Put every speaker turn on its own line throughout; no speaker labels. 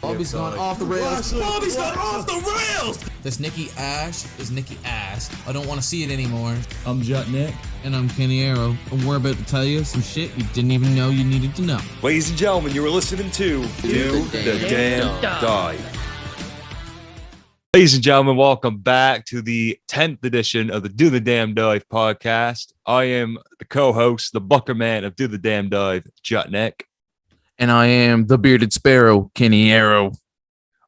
Bobby's gone off the rails. Bobby's gone off the rails! This Nikki Ash is Nikki Ass. I don't want to see it anymore.
I'm Jet Nick.
And I'm Kenny Arrow. And we're about to tell you some shit you didn't even know you needed to know.
Ladies and gentlemen, you are listening to Do the Damn Dive. Ladies and gentlemen, welcome back to the 10th edition of the Do the Damn Dive podcast. I am the co-host, the Bucker Man of Do the Damn Dive, Jet Nick.
And I am the Bearded Sparrow, Kenny Arrow.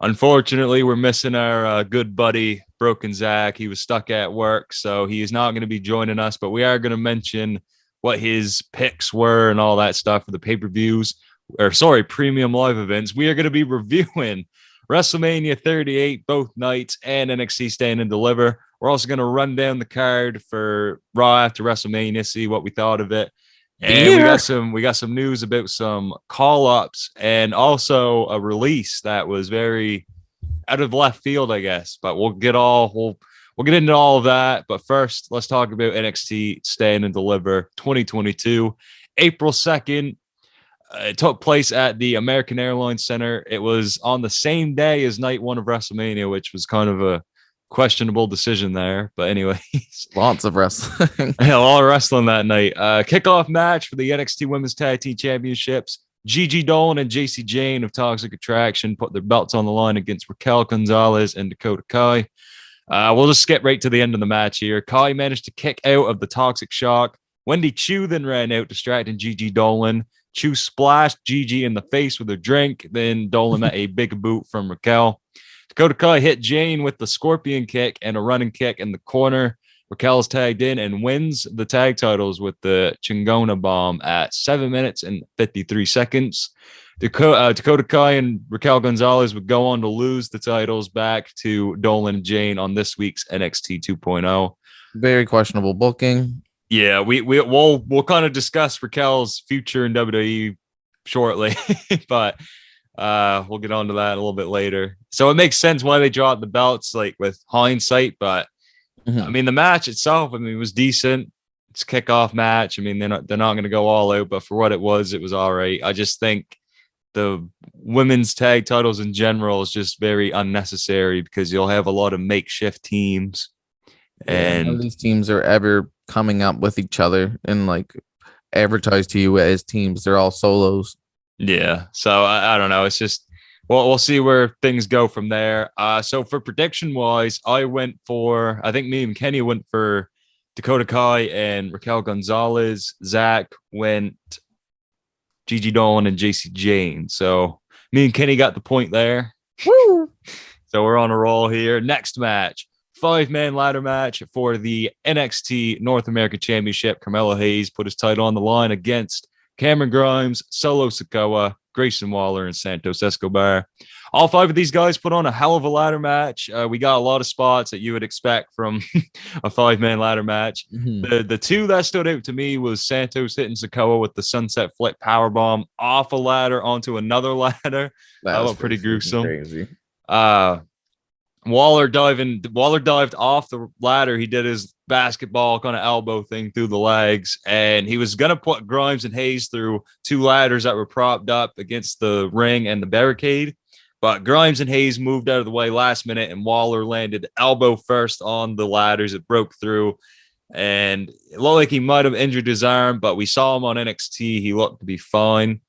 Unfortunately, we're missing our good buddy, Broken Zach. He was stuck at work, so he is not going to be joining us, but we are going to mention what his picks were and all that stuff for the pay-per-views, premium live events. We are going to be reviewing WrestleMania 38, both nights, and NXT Stand and Deliver. We're also going to run down the card for Raw after WrestleMania, see what we thought of it. And we got some news about some call-ups and also a release that was very out of left field, I guess. But we'll get into all of that. But first, let's talk about NXT Stand and Deliver 2022, April 2nd. It took place at the American Airlines Center. It was on the same day as night one of WrestleMania, which was kind of a questionable decision there. But anyways,
lots of wrestling.
Yeah, a lot of wrestling that night. Kickoff match for the NXT Women's Tag Team Championships. Gigi Dolan and JC Jane of Toxic Attraction put their belts on the line against Raquel Gonzalez and Dakota Kai. We'll just skip right to the end of the match here. Kai managed to kick out of the Toxic Shock. Wendy Chu then ran out, distracting Gigi Dolan. Chu splashed Gigi in the face with a drink. Then Dolan met a big boot from Raquel. Dakota Kai hit Jane with the scorpion kick and a running kick in the corner. Raquel's tagged in and wins the tag titles with the Chingona bomb at 7 minutes and 53 seconds. Dakota Kai and Raquel Gonzalez would go on to lose the titles back to Dolan and Jane on this week's NXT 2.0.
Very questionable booking.
Yeah, we'll kind of discuss Raquel's future in WWE shortly, but we'll get on to that a little bit later. So it makes sense why they dropped the belts, like with hindsight. But I mean, the match itself, it was decent. It's a kickoff match. I mean, they're not going to go all out, but for what it was all right. I just think the women's tag titles in general is just very unnecessary because you'll have a lot of makeshift teams, and
none of these teams are ever coming up with each other and like advertised to you as teams. They're all solos.
Yeah, so I don't know. It's just we'll see where things go from there. So for prediction wise, I think me and Kenny went for Dakota Kai and Raquel Gonzalez. Zach went Gigi Dolan and JC Jane. So me and Kenny got the point there.
Woo!
So we're on a roll here. Next match, 5-man ladder match for the NXT North American Championship. Carmelo Hayes put his title on the line against Cameron Grimes, Solo Sikoa, Grayson Waller, and Santos Escobar. All 5 of these guys put on a hell of a ladder match. We got a lot of spots that you would expect from a 5-man ladder match. Mm-hmm. The 2 that stood out to me was Santos hitting Sikoa with the sunset flip powerbomb off a ladder onto another ladder. That was pretty gruesome. Crazy. Waller dived off the ladder. He did his basketball kind of elbow thing through the legs, and he was going to put Grimes and Hayes through 2 ladders that were propped up against the ring and the barricade. But Grimes and Hayes moved out of the way last minute, and Waller landed elbow first on the ladders. It broke through, and it looked like he might have injured his arm, but we saw him on NXT. He looked to be fine.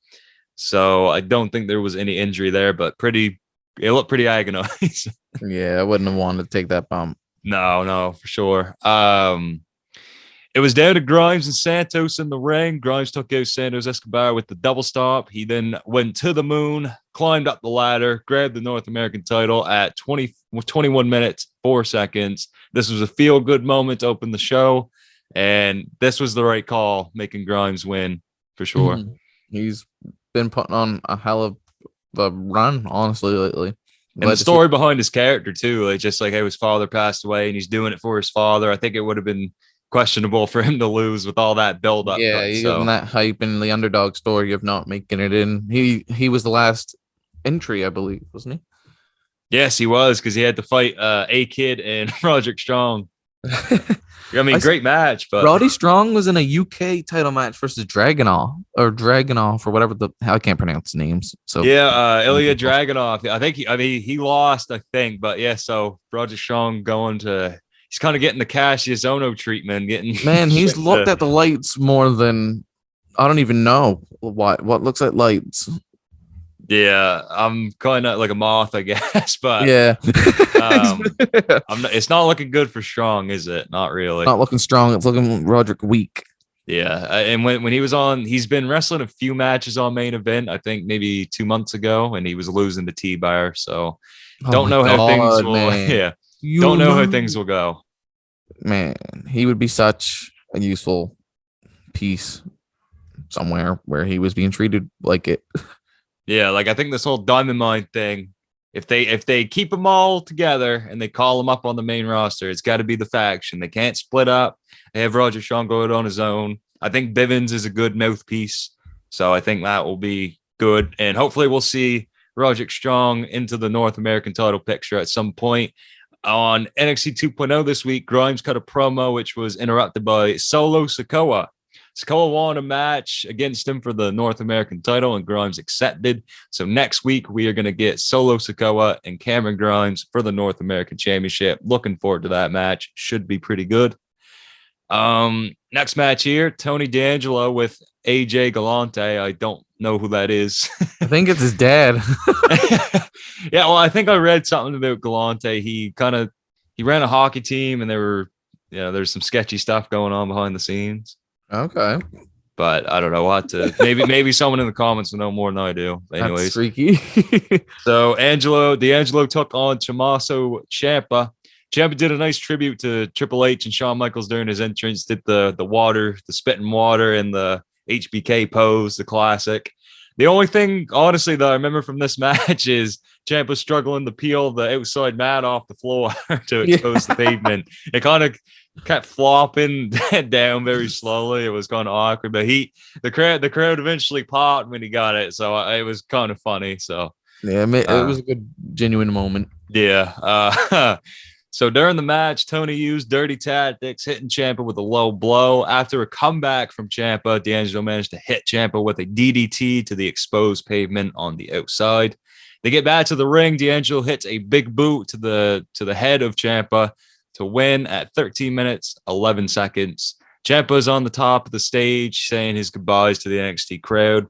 So I don't think there was any injury there, but it looked pretty agonized.
Yeah, I wouldn't have wanted to take that bump.
No, for sure. It was down to Grimes and Santos in the ring. Grimes took out Santos Escobar with the double stomp. He then went to the moon, climbed up the ladder, grabbed the North American title at 21 minutes, 4 seconds. This was a feel-good moment to open the show, and this was the right call, making Grimes win for sure.
Mm-hmm. He's been putting on a hell of a run, honestly, lately.
And the story behind his character too, like just like how his father passed away and he's doing it for his father. I think it would have been questionable for him to lose with all that build up.
Yeah, even that hype in the underdog story of not making it in. He was the last entry, I believe, wasn't he?
Yes, he was, because he had to fight A-Kid and Roderick Strong. I mean, great match, but
Roddy Strong was in a UK title match versus Dragunov or whatever I can't pronounce names. So
yeah, Ilya Dragunov. I mean, he lost, I think, but yeah. So Roger Strong he's kind of getting the Cassius Ono treatment.
Man, he's looked at the lights more than I don't even know what looks like lights.
Yeah, I'm kind of like a moth, I guess, but
yeah,
it's not looking good for Strong, is it? Not really.
Not looking strong. It's looking Roderick weak.
Yeah, and when he was on, he's been wrestling a few matches on main event. I think maybe 2 months ago, and he was losing to T-Bar. So don't know how things will. Man. Yeah, don't know how things will go.
Man, he would be such a useful piece somewhere where he was being treated like it.
Yeah, like I think this whole Diamond Mine thing, if they keep them all together and they call them up on the main roster, it's got to be the faction. They can't split up. They have Roger Strong go it on his own. I think Bivens is a good mouthpiece, so I think that will be good. And hopefully we'll see Roger Strong into the North American title picture at some point. On NXT 2.0 this week, Grimes cut a promo which was interrupted by Solo Sikoa. Sikoa won a match against him for the North American title, and Grimes accepted. So next week, we are going to get Solo Sikoa and Cameron Grimes for the North American Championship. Looking forward to that match. Should be pretty good. Next match here, Tony D'Angelo with AJ Galante. I don't know who that is.
I think it's his dad.
Yeah, well, I think I read something about Galante. He ran a hockey team, and there's some sketchy stuff going on behind the scenes.
Okay.
But I don't know what to maybe someone in the comments will know more than I do. Anyways.
That's freaky.
So D'Angelo took on Tommaso Ciampa. Ciampa did a nice tribute to Triple H and Shawn Michaels during his entrance, did the spitting water and the HBK pose, the classic. The only thing, honestly, that I remember from this match is Ciampa struggling to peel the outside mat off the floor to expose the pavement. It kind of kept flopping down very slowly. It was kind of awkward, but the crowd eventually popped when he got it, so it was kind of funny. So
yeah, it was a good genuine moment.
Yeah. So during the match, Tony used dirty tactics, hitting Ciampa with a low blow. After a comeback from Ciampa, D'Angelo managed to hit Ciampa with a DDT to the exposed pavement on the outside. They get back to the ring. D'Angelo hits a big boot to the head of Ciampa to win at 13 minutes, 11 seconds. Ciampa is on the top of the stage saying his goodbyes to the NXT crowd.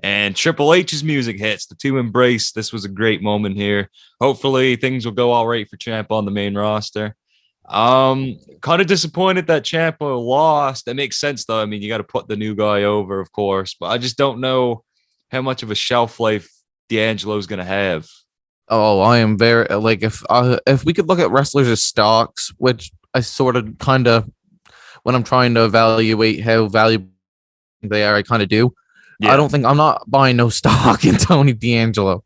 And Triple H's music hits. The two embrace. This was a great moment here. Hopefully things will go all right for Ciampa on the main roster. Kind of disappointed that Ciampa lost. That makes sense, though. I mean, you got to put the new guy over, of course. But I just don't know how much of a shelf life D'Angelo's going to have.
Oh, I am very if we could look at wrestlers as stocks, which I sort of kind of when I'm trying to evaluate how valuable they are, I kind of do. Yeah. I'm not buying no stock in Tony D'Angelo.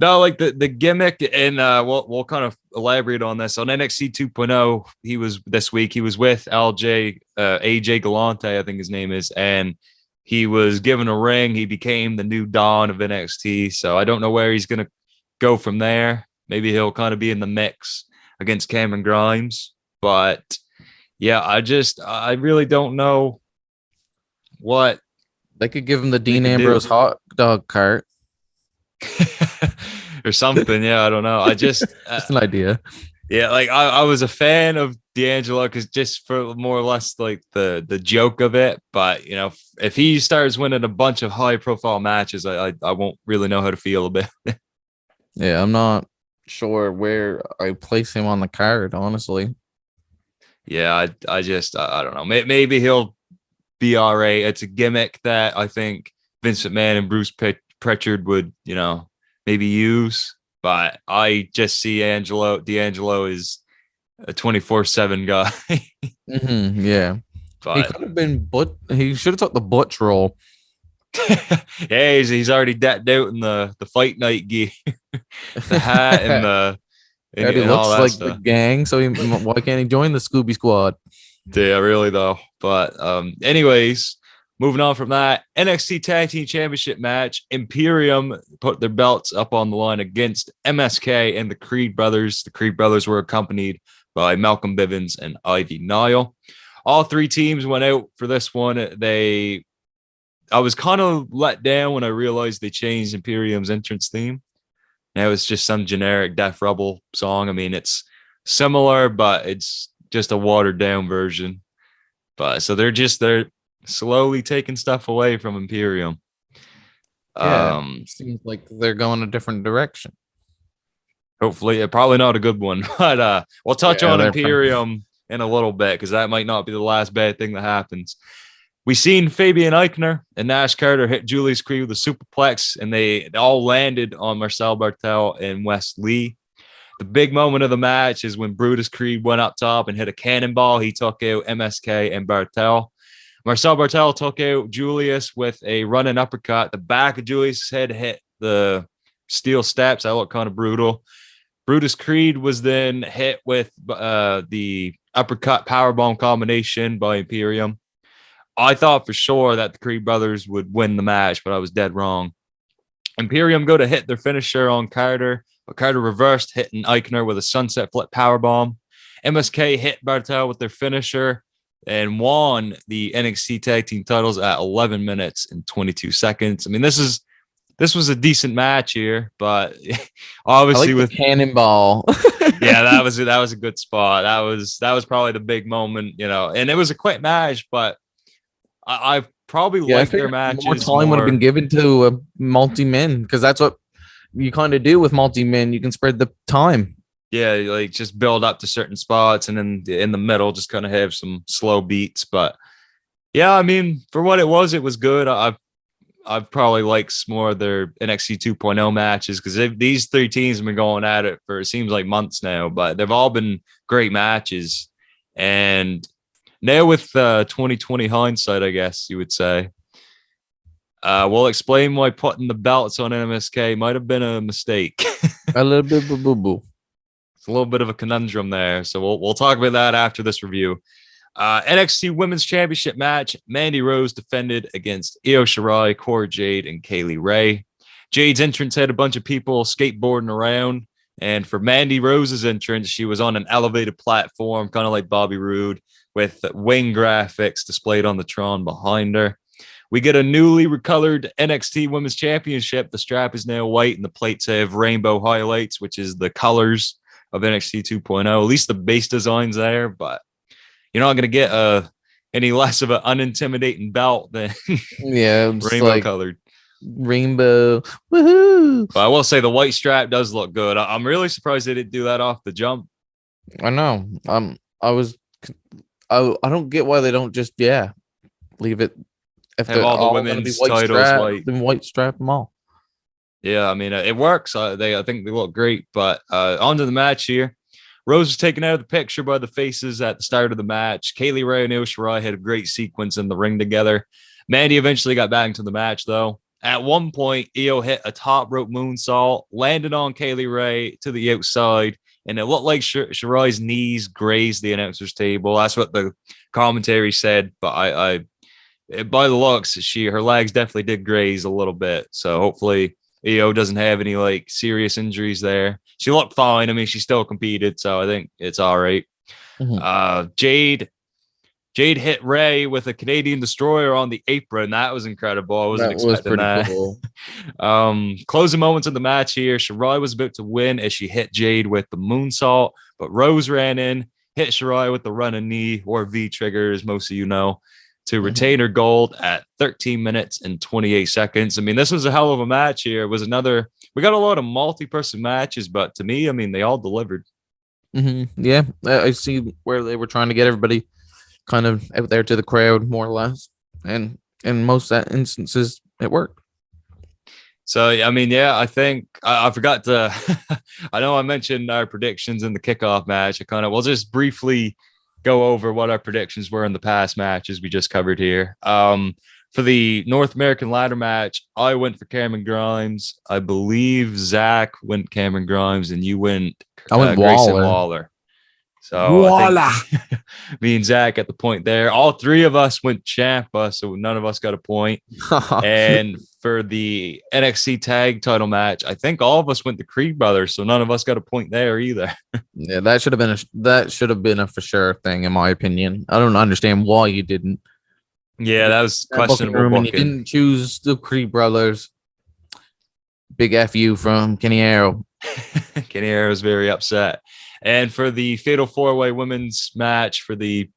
No, like the gimmick, and we'll kind of elaborate on this on NXT 2.0. He was with AJ Galante, I think his name is, and he was given a ring. He became the new Dawn of NXT. So I don't know where he's gonna go from there. Maybe he'll kind of be in the mix against Cameron Grimes, but yeah, I really don't know what
they could give him the Dean Ambrose hot dog cart.
Or something. Yeah, I don't know. I just
an idea.
Yeah, like I was a fan of D'Angelo because just for more or less like the joke of it. But you know, if he starts winning a bunch of high profile matches, I won't really know how to feel about it.
Yeah, I'm not sure where I place him on the card, honestly.
Yeah, I don't know. Maybe he'll be all right. It's a gimmick that I think Vince McMahon and Bruce Pritchard would, maybe use. But I just see D'Angelo is a 24/7 guy.
Mm-hmm, yeah, but he could have been he should have took the Butch role.
Yeah, he's already decked out in the fight night gear, the hat, and
he looks like stuff. The gang. So why can't he join the Scooby Squad?
Yeah, really though. But anyways, moving on from that, NXT Tag Team Championship match. Imperium put their belts up on the line against MSK and the Creed Brothers. The Creed Brothers were accompanied by Malcolm Bivens and Ivy Nile. All three teams went out for this one. I was kind of let down when I realized they changed Imperium's entrance theme. Now it's just some generic Death Rebel song. I mean, it's similar, but it's just a watered down version. But so they're slowly taking stuff away from Imperium.
Yeah, seems like they're going a different direction.
Hopefully, probably not a good one, but we'll touch on
they're
Imperium in a little bit because that might not be the last bad thing that happens. We seen Fabian Eichner and Nash Carter hit Julius Creed with a superplex, and they all landed on Marcel Bartel and Wes Lee. The big moment of the match is when Brutus Creed went up top and hit a cannonball. He took out MSK and Bartel. Marcel Bartel took out Julius with a running uppercut. The back of Julius' head hit the steel steps. That looked kind of brutal. Brutus Creed was then hit with the uppercut powerbomb combination by Imperium. I thought for sure that the Creed brothers would win the match, but I was dead wrong. Imperium go to hit their finisher on Carter, but Carter reversed, hitting Eichner with a sunset flip powerbomb. MSK hit Bartel with their finisher and won the NXT Tag Team titles at 11 minutes and 22 seconds. I mean, this was a decent match here, but obviously with
the cannonball.
Yeah, that was a good spot. That was probably the big moment, and it was a quick match, but I probably like their matches.
More time would have been given to a multi-min because that's what you kind of do with multi-min. You can spread the time.
Yeah, like just build up to certain spots, and then in the middle, just kind of have some slow beats. But yeah, I mean, for what it was good. I've probably liked more of their NXT 2.0 matches because these three teams have been going at it for, it seems like, months now, but they've all been great matches. And now with 2020 hindsight, I guess you would say, we'll explain why putting the belts on MSK might have been a mistake.
A little bit of a boo-boo.
It's a little bit of a conundrum there. So we'll talk about that after this review. NXT Women's Championship match. Mandy Rose defended against Io Shirai, Cora Jade, and Kaylee Ray. Jade's entrance had a bunch of people skateboarding around. And for Mandy Rose's entrance, she was on an elevated platform, kind of like Bobby Roode, with wing graphics displayed on the Tron behind her. We get a newly recolored NXT Women's Championship. The strap is now white, and the plates have rainbow highlights, which is the colors of NXT 2.0. At least the base design's there, but you're not going to get any less of an unintimidating belt than rainbow colored.
Rainbow. Woohoo!
But I will say the white strap does look good. I'm really surprised they didn't do that off the jump.
I know. I don't get why they don't just leave it. If
have all the women's titles white,
then white strap them all.
Yeah, I mean it works. I think they look great. But on to the match here. Rose was taken out of the picture by the faces at the start of the match. Kaylee Ray and Io Shirai had a great sequence in the ring together. Mandy eventually got back into the match, though. At one point, Io hit a top rope moonsault, landed on Kaylee Ray to the outside, and it looked like Shirai's knees grazed the announcer's table. That's what the commentary said, but I by the looks, her legs definitely did graze a little bit. So hopefully Io doesn't have any serious injuries there. She looked fine. I mean, she still competed, so I think it's all right. Mm-hmm. Jade hit Ray with a Canadian Destroyer on the apron. That was incredible. I wasn't expecting that. Cool. Closing moments of the match here. Shirai was about to win as she hit Jade with the moonsault, but Rose ran in, hit Shirai with the running knee, or V-trigger, as most of you know, to retain her gold at 13 minutes and 28 seconds. I mean, this was a hell of a match here. It was we got a lot of multi-person matches, but to me, I mean, they all delivered.
Mm-hmm. Yeah, I see where they were trying to get everybody kind of out there to the crowd, more or less. And in most instances, it worked.
So, I mean, yeah, I think I forgot to, I know I mentioned our predictions in the kickoff match. We'll just briefly go over what our predictions were in the past matches we just covered here. For the North American ladder match, I went for Cameron Grimes. I believe Zach went Cameron Grimes, and you went
I went
Grayson Waller. So
Voila.
I think me and Zach at the point there. All three of us went Ciampa, so none of us got a point. And for the NXT tag title match, I think all of us went the Creed brothers, so none of us got a point there either.
Yeah, that should have been a for sure thing, in my opinion. I don't understand why you didn't.
Yeah, that was questionable
And you
booking.
didn't choose the Creed brothers. Big FU from Kenny Arrow.
Kenny Arrow was very upset. And for the Fatal 4-Way women's match for the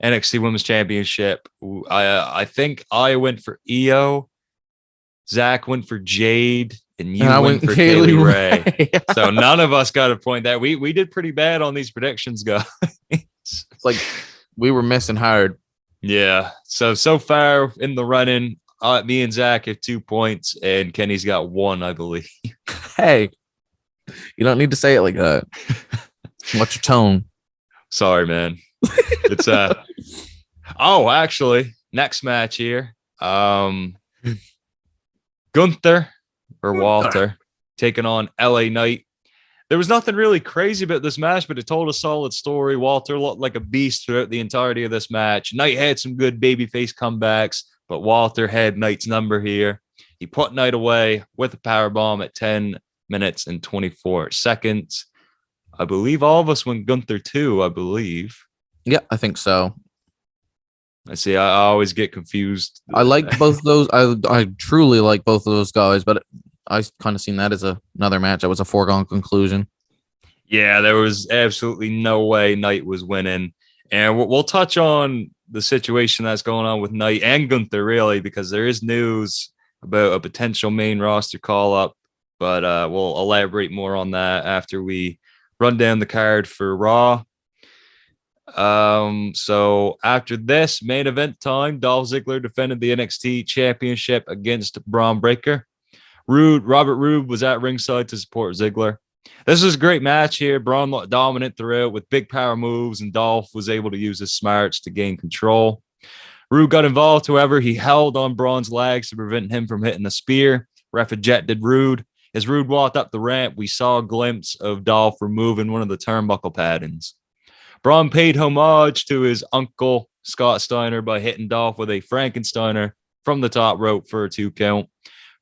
NXT Women's Championship, I think I went for Io, Zach went for Jade, and you went for Kaylee Ray. So none of us got a point there. We did pretty bad on these predictions, guys.
It's like we were missing hard.
Yeah. So far in the running, me and Zach have 2 points, and Kenny's got 1, I believe.
Hey, you don't need to say it like that. What's your tone?
Sorry, man. It's actually, next match here. Gunther or Walter taking on LA Knight. There was nothing really crazy about this match, but it told a solid story. Walter looked like a beast throughout the entirety of this match. Knight had some good babyface comebacks, but Walter had Knight's number here. He put Knight away with a powerbomb at 10 minutes and 24 seconds. I believe all of us went Gunther too, I believe.
Yeah, I think so.
I see. I always get confused.
I like both those. I truly like both of those guys, but I kind of seen that as another match. That was a foregone conclusion.
Yeah, there was absolutely no way Knight was winning. And we'll touch on the situation that's going on with Knight and Gunther, really, because there is news about a potential main roster call-up. But we'll elaborate more on that after we run down the card for Raw. So after this main event time, Dolph Ziggler defended the NXT Championship against Braun Breaker. Robert Roode was at ringside to support Ziggler. This was a great match here. Braun looked dominant throughout with big power moves, and Dolph was able to use his smarts to gain control. Roode got involved, however, he held on Braun's legs to prevent him from hitting the spear. Ref ejected Roode. As Roode walked up the ramp, we saw a glimpse of Dolph removing one of the turnbuckle paddings. Braun paid homage to his uncle, Scott Steiner, by hitting Dolph with a Frankensteiner from the top rope for a 2 count.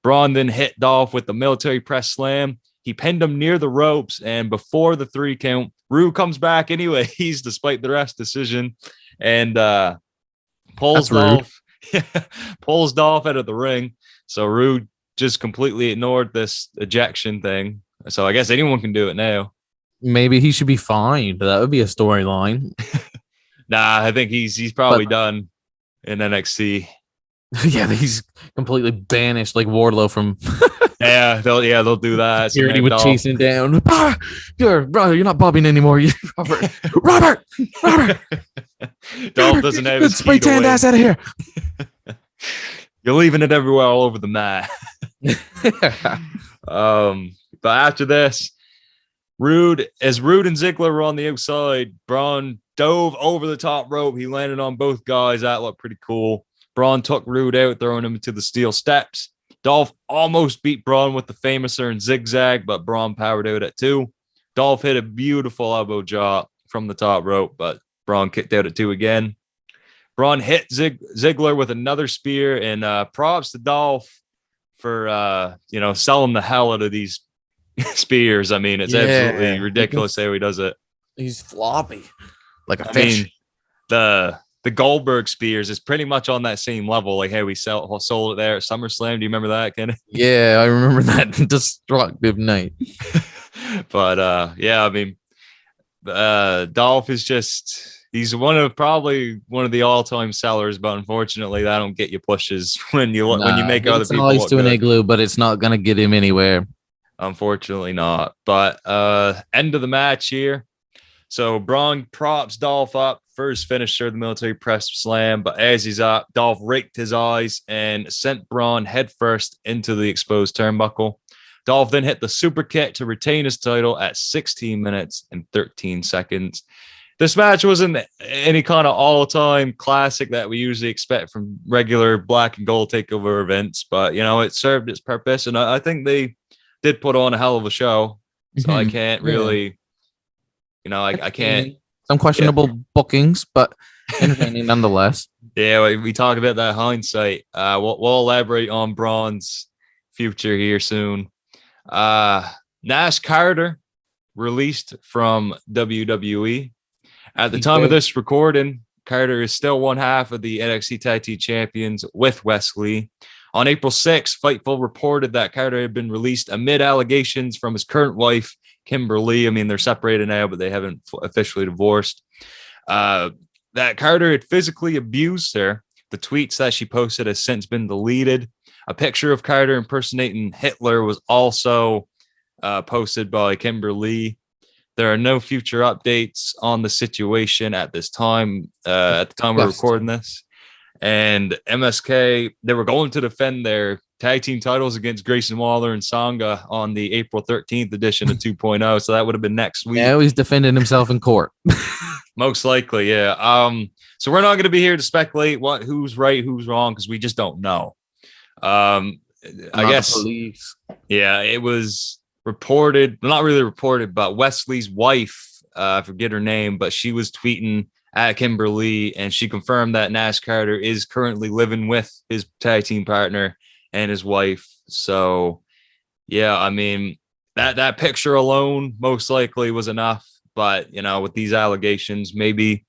Braun then hit Dolph with the military press slam. He pinned him near the ropes, and before the 3 count, Roode comes back anyways, despite the ref's decision, and pulls Dolph out of the ring. So Roode just completely ignored this ejection thing. So I guess anyone can do it now.
Maybe he should be fined. That would be a storyline.
Nah, I think he's probably done in NXT.
Yeah, he's completely banished like Wardlow from
they'll do that.
Security would chase him down. You're not bobbing anymore. Robert.
Dolph doesn't have his
spray tanned ass out of here.
You're leaving it everywhere all over the mat. But after this, Roode and Ziggler were on the outside. Braun dove over the top rope. He landed on both guys. That looked pretty cool. Braun took Roode out, throwing him into the steel steps. Dolph almost beat Braun with the famouser and zigzag, but Braun powered out at 2. Dolph hit a beautiful elbow drop from the top rope, but Braun kicked out at 2 again. Braun hit Ziggler with another spear, and props to Dolph for selling the hell out of these spears. I mean, it's absolutely ridiculous how he does it.
He's floppy like a fish.
The Goldberg spears is pretty much on that same level, like how we sold it there at SummerSlam. Do you remember that, Kenny?
Yeah, I remember that destructive night.
But Dolph is he's probably one of the all-time sellers, but unfortunately that don't get you pushes when you make other people
look to
good.
an igloo, but it's not gonna get him anywhere.
Unfortunately not. But end of the match here. So Braun props Dolph up. First finisher, the military press slam, but as he's up, Dolph raked his eyes and sent Braun headfirst into the exposed turnbuckle. Dolph then hit the super kick to retain his title at 16 minutes and 13 seconds. This match wasn't any kind of all-time classic that we usually expect from regular black and gold takeover events, but it served its purpose, and I think they did put on a hell of a show. So I can't really, I can't
Some questionable bookings, but entertaining nonetheless.
Yeah, we talk about that hindsight. We'll elaborate on Braun's future here soon. Nash Carter released from WWE. At the time of this recording, Carter is still one half of the NXT Tag Team Champions with Wesley. On April 6th, Fightful reported that Carter had been released amid allegations from his current wife, Kimberly. I mean, they're separated now, but they haven't officially divorced. That Carter had physically abused her. The tweets that she posted has since been deleted. A picture of Carter impersonating Hitler was also posted by Kimberly. There are no future updates on the situation at this time. At the time we're recording this. And MSK, they were going to defend their tag team titles against Grayson Waller and Sangha on the April 13th edition of 2.0. So that would have been next week.
Now he's defending himself in court.
Most likely, yeah. So we're not going to be here to speculate who's right, who's wrong, because we just don't know. I guess, yeah, it was reported, not really reported, but Wesley's wife, I forget her name, but she was tweeting at Kimberly, and she confirmed that Nash Carter is currently living with his tag team partner and his wife. So, yeah, I mean, that picture alone most likely was enough. But, you know, with these allegations, maybe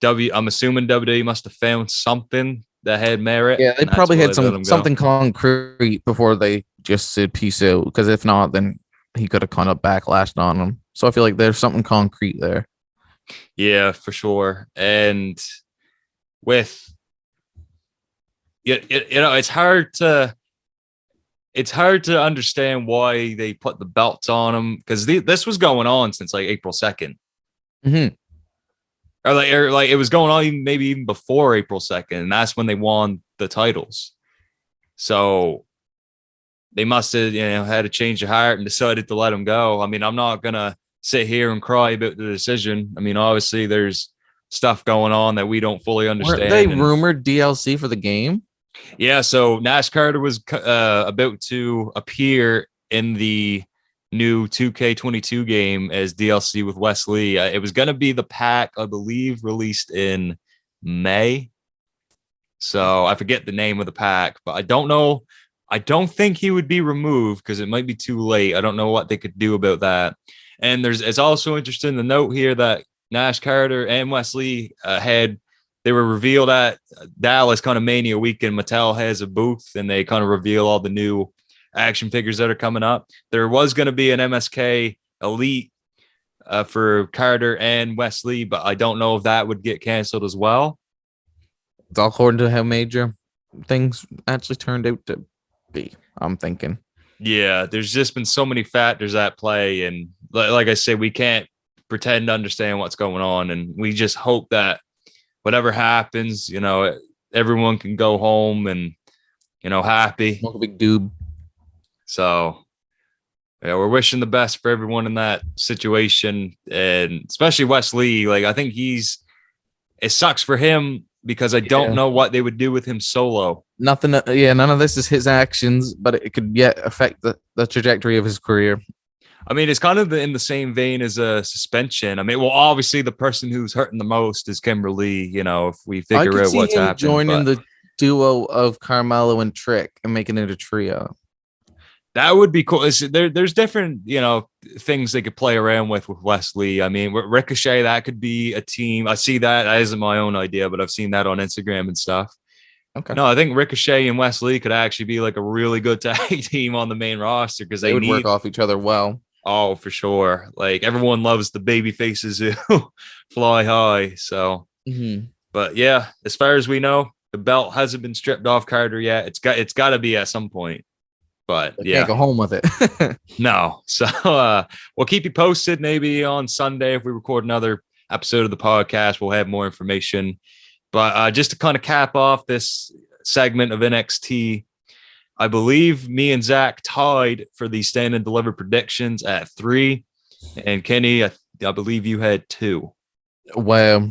I'm assuming WWE must have found something that had merit.
Yeah, they probably had something concrete before they just said peace out. Because if not, then he could have kind of backlashed on them. So I feel like there's something concrete there.
Yeah, for sure. And with you know, it's hard to understand why they put the belts on them, because this was going on since like April 2nd.
Mm-hmm.
Or like it was going on maybe even before April 2nd, and that's when they won the titles. So they must have, you know, had a change of heart and decided to let them go. I mean, I'm not gonna sit here and cry about the decision. I mean, obviously there's stuff going on that we don't fully understand.
Weren't they rumored DLC for the game?
Yeah, so Nash Carter was about to appear in the new 2K22 game as DLC with Wesley. It was going to be the pack, I believe, released in May. So I forget the name of the pack, but I don't know. I don't think he would be removed because it might be too late. I don't know what they could do about that. And it's also interesting to note here that Nash Carter and Wesley they were revealed at Dallas kind of Mania weekend. Mattel has a booth and they kind of reveal all the new action figures that are coming up. There was going to be an MSK Elite for Carter and Wesley, but I don't know if that would get canceled as well.
It's all according to how major things actually turned out to be, I'm thinking.
Yeah, there's just been so many factors at play, and like I said, we can't pretend to understand what's going on, and we just hope that whatever happens, you know, everyone can go home and, you know, happy.
What a big dude.
So, yeah, we're wishing the best for everyone in that situation, and especially Wesley. Like, I think it sucks for him because I don't know what they would do with him solo.
Nothing. Yeah, none of this is his actions, but it could yet affect the trajectory of his career.
I mean, it's kind of in the same vein as a suspension. I mean, well, obviously the person who's hurting the most is Kimberly, you know, if we figure out what's happening.
Joining the duo of Carmelo and Trick and making it a trio.
That would be cool. There's different, you know, things they could play around with Wesley. I mean, Ricochet, that could be a team. I see that isn't my own idea, but I've seen that on Instagram and stuff. Okay. No, I think Ricochet and Wesley could actually be like a really good tag team on the main roster because they would
work off each other well.
Oh, for sure. Like everyone loves the baby faces who fly high. So, But yeah, as far as we know, the belt hasn't been stripped off Carter yet. It's got to be at some point. But
they can't go home with it.
No. So we'll keep you posted. Maybe on Sunday, if we record another episode of the podcast, we'll have more information. But just to kind of cap off this segment of NXT, I believe me and Zach tied for the stand and deliver predictions at 3. And Kenny, I believe you had 2.
Wow.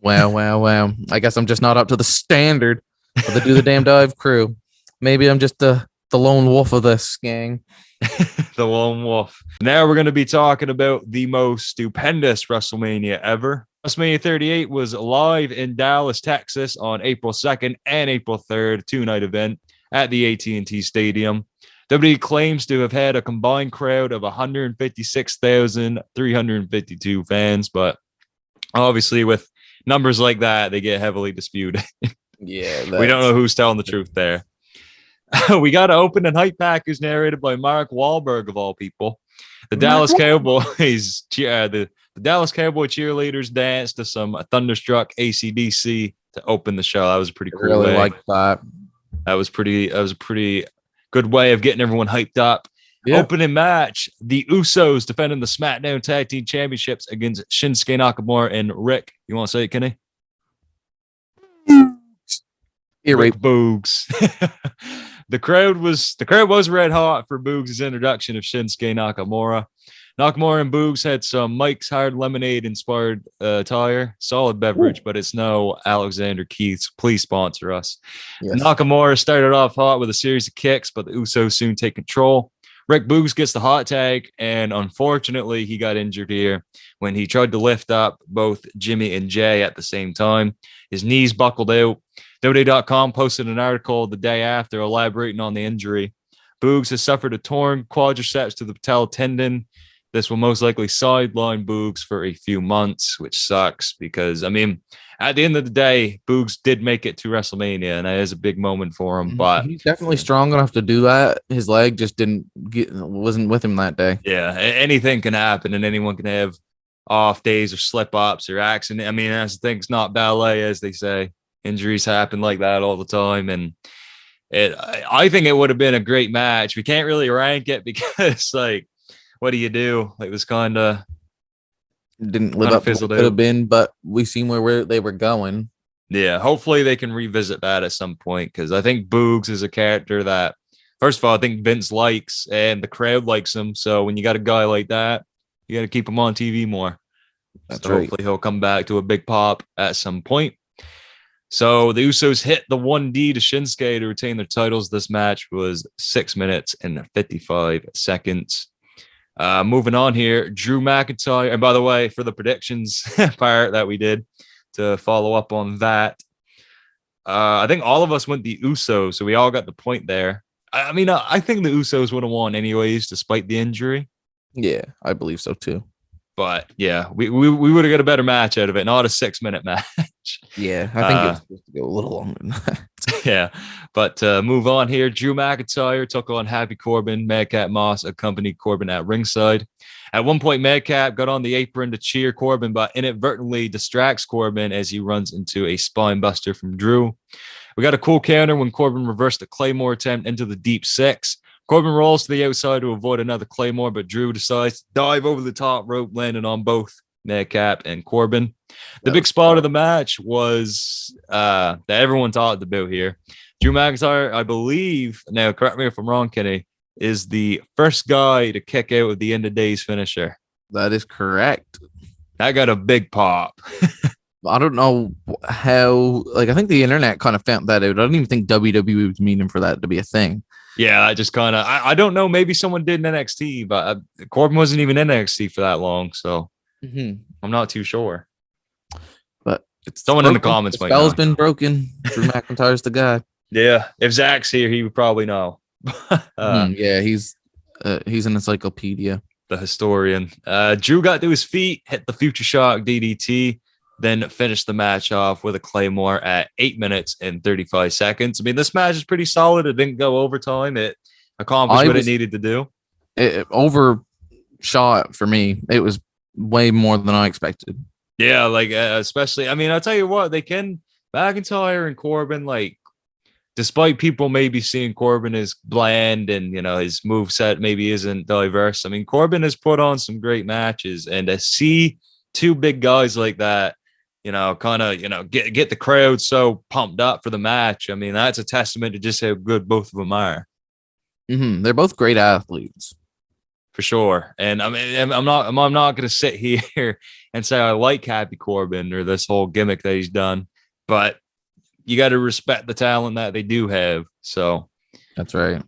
I guess I'm just not up to the standard of the Do the Damn Dive crew. Maybe I'm just the lone wolf of this gang.
The lone wolf. Now we're going to be talking about the most stupendous WrestleMania ever. WrestleMania 38 was live in Dallas, Texas on April 2nd and April 3rd, two-night event at the AT&T Stadium. WWE claims to have had a combined crowd of 156,352 fans, but obviously with numbers like that, they get heavily disputed.
Yeah,
We don't know who's telling the truth there. We got to open and hype package narrated by Mark Wahlberg of all people. The Dallas Cowboys, the Dallas Cowboy cheerleaders danced to some Thunderstruck AC/DC to open the show. That was a pretty cool.
Really like that.
That was a pretty good way of getting everyone hyped up. Yep. Opening match: the Usos defending the SmackDown Tag Team Championships against Shinsuke Nakamura and Rick. You want to say it, Kenny? Rick Boogs. The crowd was red hot for Boogs' introduction of Shinsuke Nakamura. Nakamura and Boogs had some Mike's Hard Lemonade inspired attire, solid beverage, but it's no Alexander Keith's. Please sponsor us. Yes. Nakamura started off hot with a series of kicks, but the Usos soon take control. Rick Boogs gets the hot tag, and unfortunately, he got injured here when he tried to lift up both Jimmy and Jay at the same time. His knees buckled out. WWE.com posted an article the day after elaborating on the injury. Boogs has suffered a torn quadriceps to the patella tendon. This will most likely sideline Boogs for a few months, which sucks because, I mean, at the end of the day, Boogs did make it to WrestleMania, and that is a big moment for him. But
he's definitely strong enough to do that. His leg just wasn't with him that day.
Yeah, anything can happen, and anyone can have off days or slip-ups or accident. I mean, that's the thing. It's not ballet, as they say. Injuries happen like that all the time, and I think it would have been a great match. We can't really rank it because, like, what do you do? It was kind of
didn't live up to what it could have been, but we seen where they were going.
Yeah, hopefully they can revisit that at some point because I think Boogs is a character that, first of all, I think Vince likes and the crowd likes him. So when you got a guy like that, you got to keep him on TV more.
That's right.
Hopefully he'll come back to a big pop at some point. So the Usos hit the 1D to Shinsuke to retain their titles. This match was 6 minutes and 55 seconds. Moving on here, Drew McIntyre. And by the way, for the predictions part that we did to follow up on that, I think all of us went the Usos, so we all got the point there. I mean, I think the Usos would have won anyways, despite the injury.
Yeah, I believe so too.
But yeah, we would have got a better match out of it, not a 6 minute match.
Yeah, I think it was supposed to go a little longer than that.
Yeah, but move on here. Drew McIntyre took on Happy Corbin. Madcap Moss accompanied Corbin at ringside. At one point, Madcap got on the apron to cheer Corbin, but inadvertently distracts Corbin as he runs into a spine buster from Drew. We got a cool counter when Corbin reversed a Claymore attempt into the deep six. Corbin rolls to the outside to avoid another Claymore, but Drew decides to dive over the top rope, landing on both Madcap and Corbin. The big spot of the match was that everyone talked about here. Drew McIntyre, I believe, now correct me if I'm wrong, Kenny, is the first guy to kick out of the end of days finisher.
That is correct.
That got a big pop.
I don't know how, like, I think the internet kind of found that out. I don't even think WWE was meaning for that to be a thing.
Yeah, I just kind of, I don't know. Maybe someone did in NXT, but Corbin wasn't even in NXT for that long. So I'm not too sure.
But it's
someone
broken.
in the comments.
The spell's been broken. Drew McIntyre's the guy.
Yeah. If Zach's here, he would probably know.
Yeah, he's an encyclopedia.
The historian. Drew got to his feet, hit the Future Shock DDT, then finished the match off with a Claymore at 8 minutes and 35 seconds. I mean, this match is pretty solid. It didn't go overtime. It accomplished what it needed to do.
It overshot for me. It was way more than I expected.
Yeah, like especially, I mean, I'll tell you what, they can, McIntyre and Corbin, like, despite people maybe seeing Corbin as bland and, you know, his moveset maybe isn't diverse. I mean, Corbin has put on some great matches, and to see two big guys like that, you know, kind of, you know, get the crowd so pumped up for the match. I mean, that's a testament to just how good both of them are.
They're both great athletes.
For sure. And I mean, I'm not going to sit here and say I like Happy Corbin or this whole gimmick that he's done, but you got to respect the talent that they do have. So
that's right.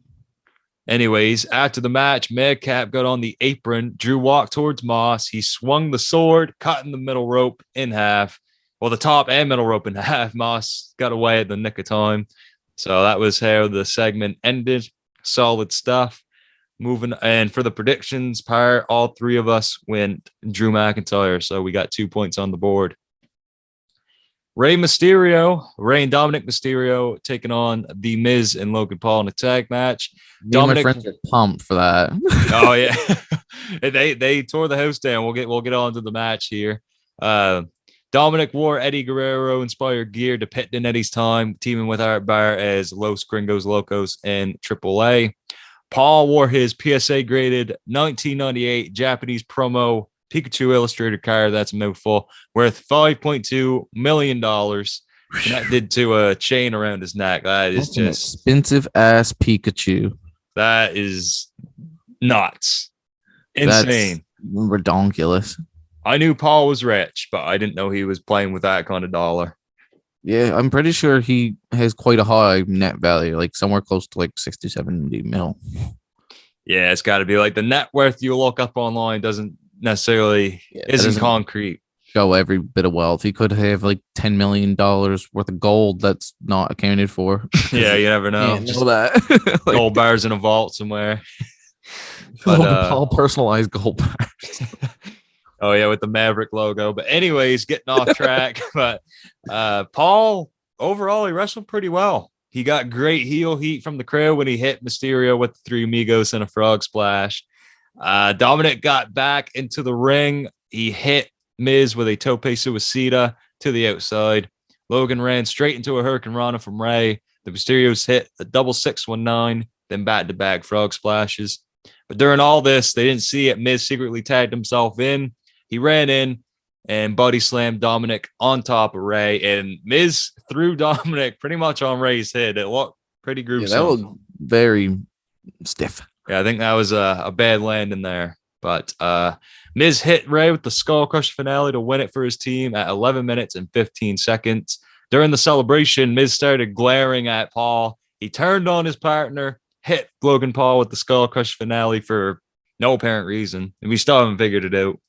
Anyways, after the match, Madcap got on the apron. Drew walked towards Moss. He swung the sword, cutting the middle rope in half. Well, the top and middle rope in half. Moss got away at the nick of time. So that was how the segment ended. Solid stuff. Moving, and for the predictions part, all three of us went Drew McIntyre. So we got 2 points on the board. Rey and Dominic Mysterio taking on The Miz and Logan Paul in a tag match.
Dominic, my friends are pumped for that.
Oh yeah, they tore the house down. We'll get on to the match here. Dominic wore Eddie Guerrero inspired gear depicting Eddie's time teaming with Art Barr as Los Gringos Locos and AAA. Paul wore his PSA graded 1998 Japanese promo Pikachu illustrated card, that's a mouthful, worth $5.2 million. And that did to a chain around his neck. That is
just expensive ass Pikachu.
That is nuts. Insane.
That's redonkulous.
I knew Paul was rich, but I didn't know he was playing with that kind of dollar.
Yeah, I'm pretty sure he has quite a high net value, like somewhere close to like 60, 70 mil.
Yeah, it's got to be like the net worth you look up online doesn't necessarily isn't concrete.
Show every bit of wealth. He could have like $10 million worth of gold that's not accounted for.
Yeah, you never know.
Just know that.
Like, gold bars in a vault somewhere.
But Paul personalized gold bars.
Oh yeah, with the Maverick logo. But anyways, getting off track. But Paul overall he wrestled pretty well. He got great heel heat from the crowd when he hit Mysterio with the three amigos and a frog splash. Dominic got back into the ring. He hit Miz with a tope suicida to the outside. Logan ran straight into a Hurricane Rana from Rey. The Mysterios hit a double 619, then back-to-back frog splashes. But during all this, they didn't see it. Miz secretly tagged himself in. He ran in and body slammed Dominic on top of Rey. And Miz threw Dominic pretty much on Rey's head. It looked pretty gruesome.
Yeah, that looked very stiff.
Yeah, I think that was a bad landing there. But Miz hit Rey with the Skull Crush finale to win it for his team at 11 minutes and 15 seconds. During the celebration, Miz started glaring at Paul. He turned on his partner, hit Logan Paul with the Skull Crush finale for no apparent reason. And we still haven't figured it out.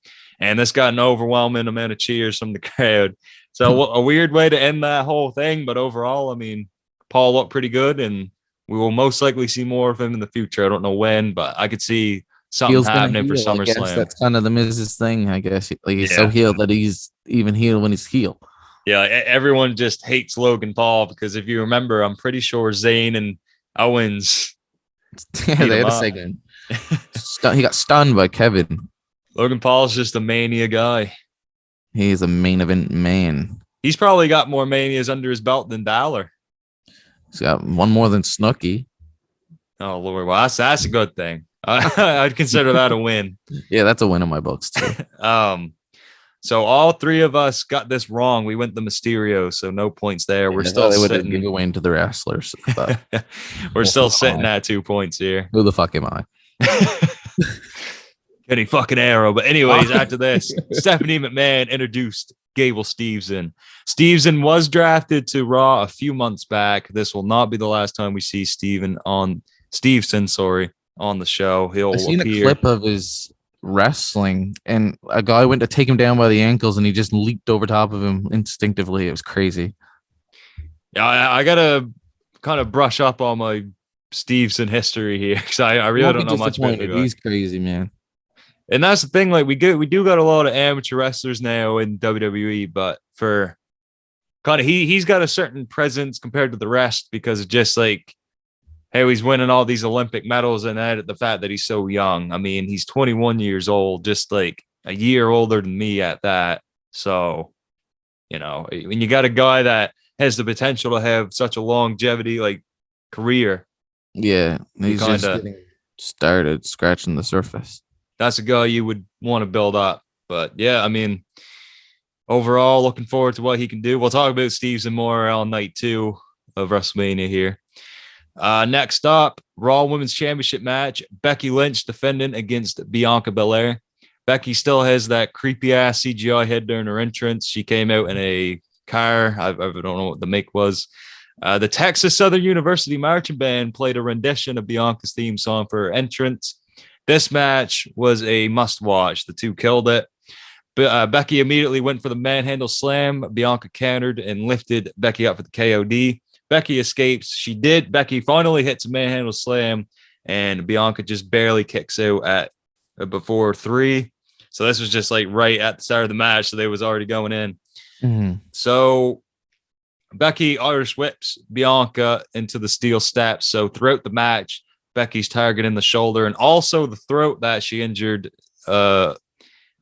And this got an overwhelming amount of cheers from the crowd. So a weird way to end that whole thing. But overall, I mean, Paul looked pretty good, and we will most likely see more of him in the future. I don't know when, but I could see something happening for SummerSlam.
That's kind of the Miz's thing, I guess. Like he's so healed that he's even healed when he's healed.
Yeah, everyone just hates Logan Paul because if you remember, I'm pretty sure Zayn and Owens.
Yeah, they had a segment. He got stunned by Kevin.
Logan Paul's just a mania guy.
He's a main event man.
He's probably got more manias under his belt than Balor.
He's got one more than Snooki.
Oh, Lord. Well, that's a good thing. I'd consider that a win.
Yeah, that's a win in my books, too.
So all three of us got this wrong. We went the Mysterio, so no points there. We're still sitting.
Give away to the wrestlers.
We're still sitting at 2 points here.
Who the fuck am I?
Any fucking arrow. But anyways, after this, Stephanie McMahon introduced Gable Steveson. Steveson was drafted to Raw a few months back. This will not be the last time we see Steveson on the show.
I've seen a clip of his wrestling, and a guy went to take him down by the ankles, and he just leaped over top of him instinctively. It was crazy.
Yeah, I gotta kind of brush up on my Steveson history here because I really don't know much about it.
He's crazy, man.
And that's the thing, like we do got a lot of amateur wrestlers now in WWE, but for kind of he's got a certain presence compared to the rest because of just like how he's winning all these Olympic medals and the fact that he's so young. I mean, he's 21 years old, just like a year older than me at that. So, you know, when you got a guy that has the potential to have such a longevity like career.
Yeah, he's just getting started scratching the surface.
That's a guy you would want to build up. But yeah, I mean, overall, looking forward to what he can do. We'll talk about Steveson more on night 2 of WrestleMania here. Next up, Raw Women's Championship match. Becky Lynch defending against Bianca Belair. Becky still has that creepy ass CGI head during her entrance. She came out in a car. I don't know what the make was. The Texas Southern University Marching Band played a rendition of Bianca's theme song for her entrance. This match was a must-watch. The two killed it. Becky immediately went for the manhandle slam. Bianca countered and lifted Becky up for the KOD. Becky escapes. Becky finally hits a manhandle slam, and Bianca just barely kicks out at before 3. So this was just like right at the start of the match. So they was already going in.
Mm-hmm.
So Becky Irish whips Bianca into the steel steps. So throughout the match, Becky's targeting the shoulder and also the throat that she injured a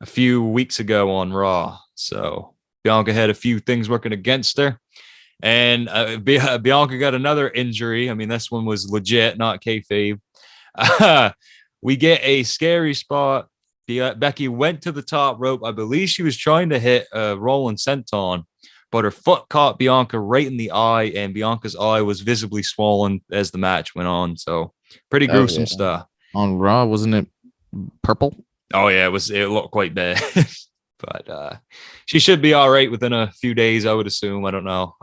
few weeks ago on Raw. So Bianca had a few things working against her. And Bianca got another injury. I mean, this one was legit, not kayfabe. We get a scary spot. Becky went to the top rope. I believe she was trying to hit a rolling senton, but her foot caught Bianca right in the eye, and Bianca's eye was visibly swollen as the match went on. So pretty gruesome stuff.
On Raw, wasn't it purple?
Oh yeah, it looked quite bad. But she should be all right within a few days, I would assume. I don't know.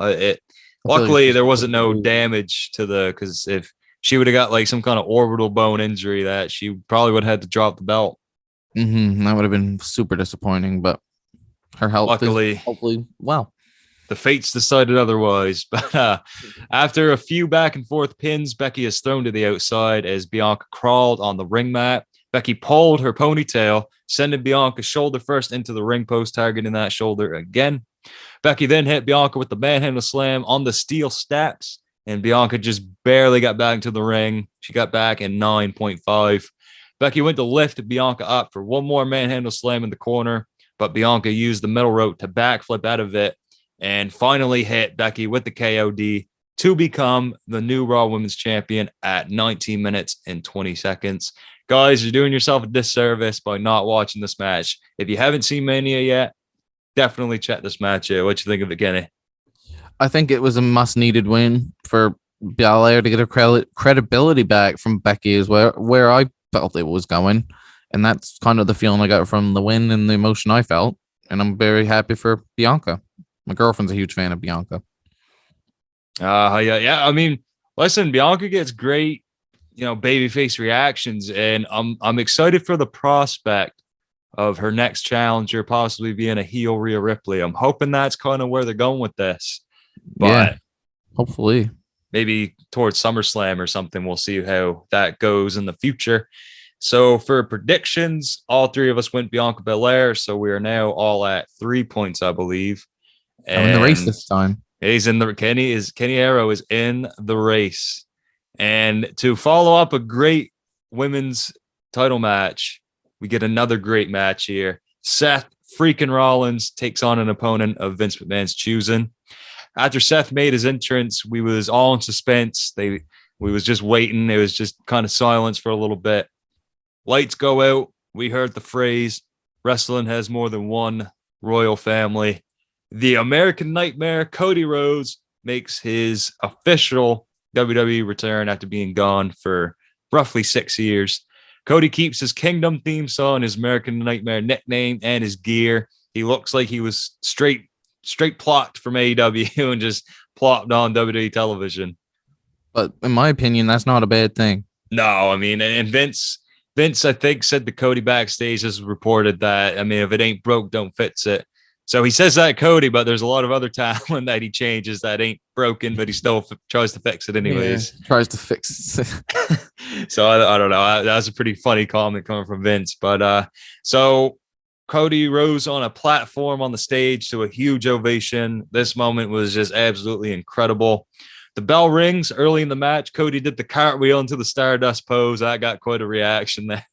Luckily, there wasn't no damage to because if she would have got like some kind of orbital bone injury, that she probably would have had to drop the belt.
Mm-hmm. That would have been super disappointing, but her health
luckily,
hopefully, well.
The fates decided otherwise. But after a few back and forth pins, Becky is thrown to the outside as Bianca crawled on the ring mat. Becky pulled her ponytail, sending Bianca shoulder first into the ring post, targeting that shoulder again. Becky then hit Bianca with the manhandle slam on the steel steps, and Bianca just barely got back into the ring. She got back in 9.5. Becky went to lift Bianca up for one more manhandle slam in the corner, but Bianca used the middle rope to backflip out of it and finally hit Becky with the KOD to become the new Raw Women's Champion at 19 minutes and 20 seconds. Guys, you're doing yourself a disservice by not watching this match. If you haven't seen Mania yet, definitely check this match out. What you think of it, Kenny?
I think it was a must-needed win for Belair to get her credibility back from Becky is where I felt it was going. And that's kind of the feeling I got from the win and the emotion I felt. And I'm very happy for Bianca. My girlfriend's a huge fan of Bianca.
Yeah. I mean, listen, Bianca gets great, babyface reactions, and I'm excited for the prospect of her next challenger possibly being a heel Rhea Ripley. I'm hoping that's kind of where they're going with this. But
yeah, hopefully.
Maybe towards SummerSlam or something. We'll see how that goes in the future. So for predictions, all three of us went Bianca Belair. So we are now all at 3 points, I believe.
I'm in the race this time.
Kenny Arrow is in the race. And to follow up a great women's title match, we get another great match here. Seth freaking Rollins takes on an opponent of Vince McMahon's choosing. After Seth made his entrance, we was all in suspense. We was just waiting. It was just kind of silence for a little bit. Lights go out. We heard the phrase, wrestling has more than one royal family. The American Nightmare, Cody Rhodes, makes his official WWE return after being gone for roughly 6 years. Cody keeps his Kingdom theme song, his American Nightmare nickname, and his gear. He looks like he was straight plucked from AEW and just plopped on WWE television.
But in my opinion, that's not a bad thing.
No, I mean, and Vince, I think, said to Cody backstage, as reported, that, I mean, if it ain't broke, don't fix it. So he says that Cody, but there's a lot of other talent that he changes that ain't broken, but he still tries to fix it anyways.
Yeah, tries to fix it.
So I don't know. That was a pretty funny comment coming from Vince. But so Cody rose on a platform on the stage to a huge ovation. This moment was just absolutely incredible. The bell rings early in the match. Cody did the cartwheel into the Stardust pose. That got quite a reaction there.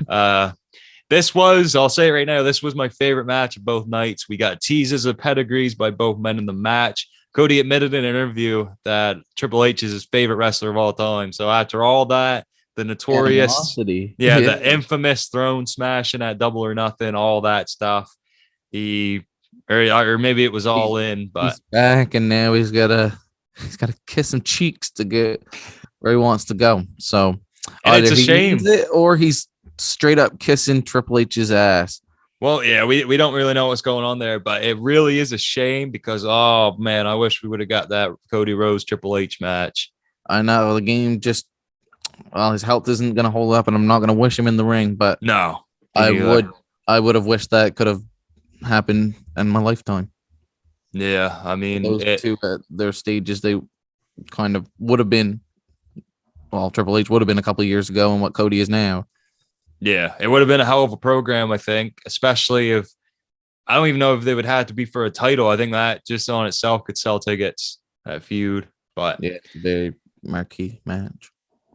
I'll say it right now, this was my favorite match of both nights. We got teases of pedigrees by both men in the match. Cody admitted in an interview that Triple H is his favorite wrestler of all time. So after all that, the notorious, the infamous throne smashing at Double or Nothing, all that stuff, or maybe it was All In, but
he's back and now he's got to kiss some cheeks to get where he wants to go. So
it's a shame,
or he's straight up kissing Triple H's ass.
Well, yeah, we don't really know what's going on there, but it really is a shame because, oh man, I wish we would have got that Cody Rhodes Triple H match.
I know the game just, well, his health isn't going to hold up, and I'm not going to wish him in the ring, but
No,
I would have wished that could have happened in my lifetime.
Yeah, I mean,
Those two at their stages, they kind of would have been, well, Triple H would have been a couple of years ago and what Cody is now.
Yeah, it would have been a hell of a program, I think, especially if, I don't even know if they would have to be for a title. I think that just on itself could sell tickets, that feud. But
yeah, it's a very marquee match.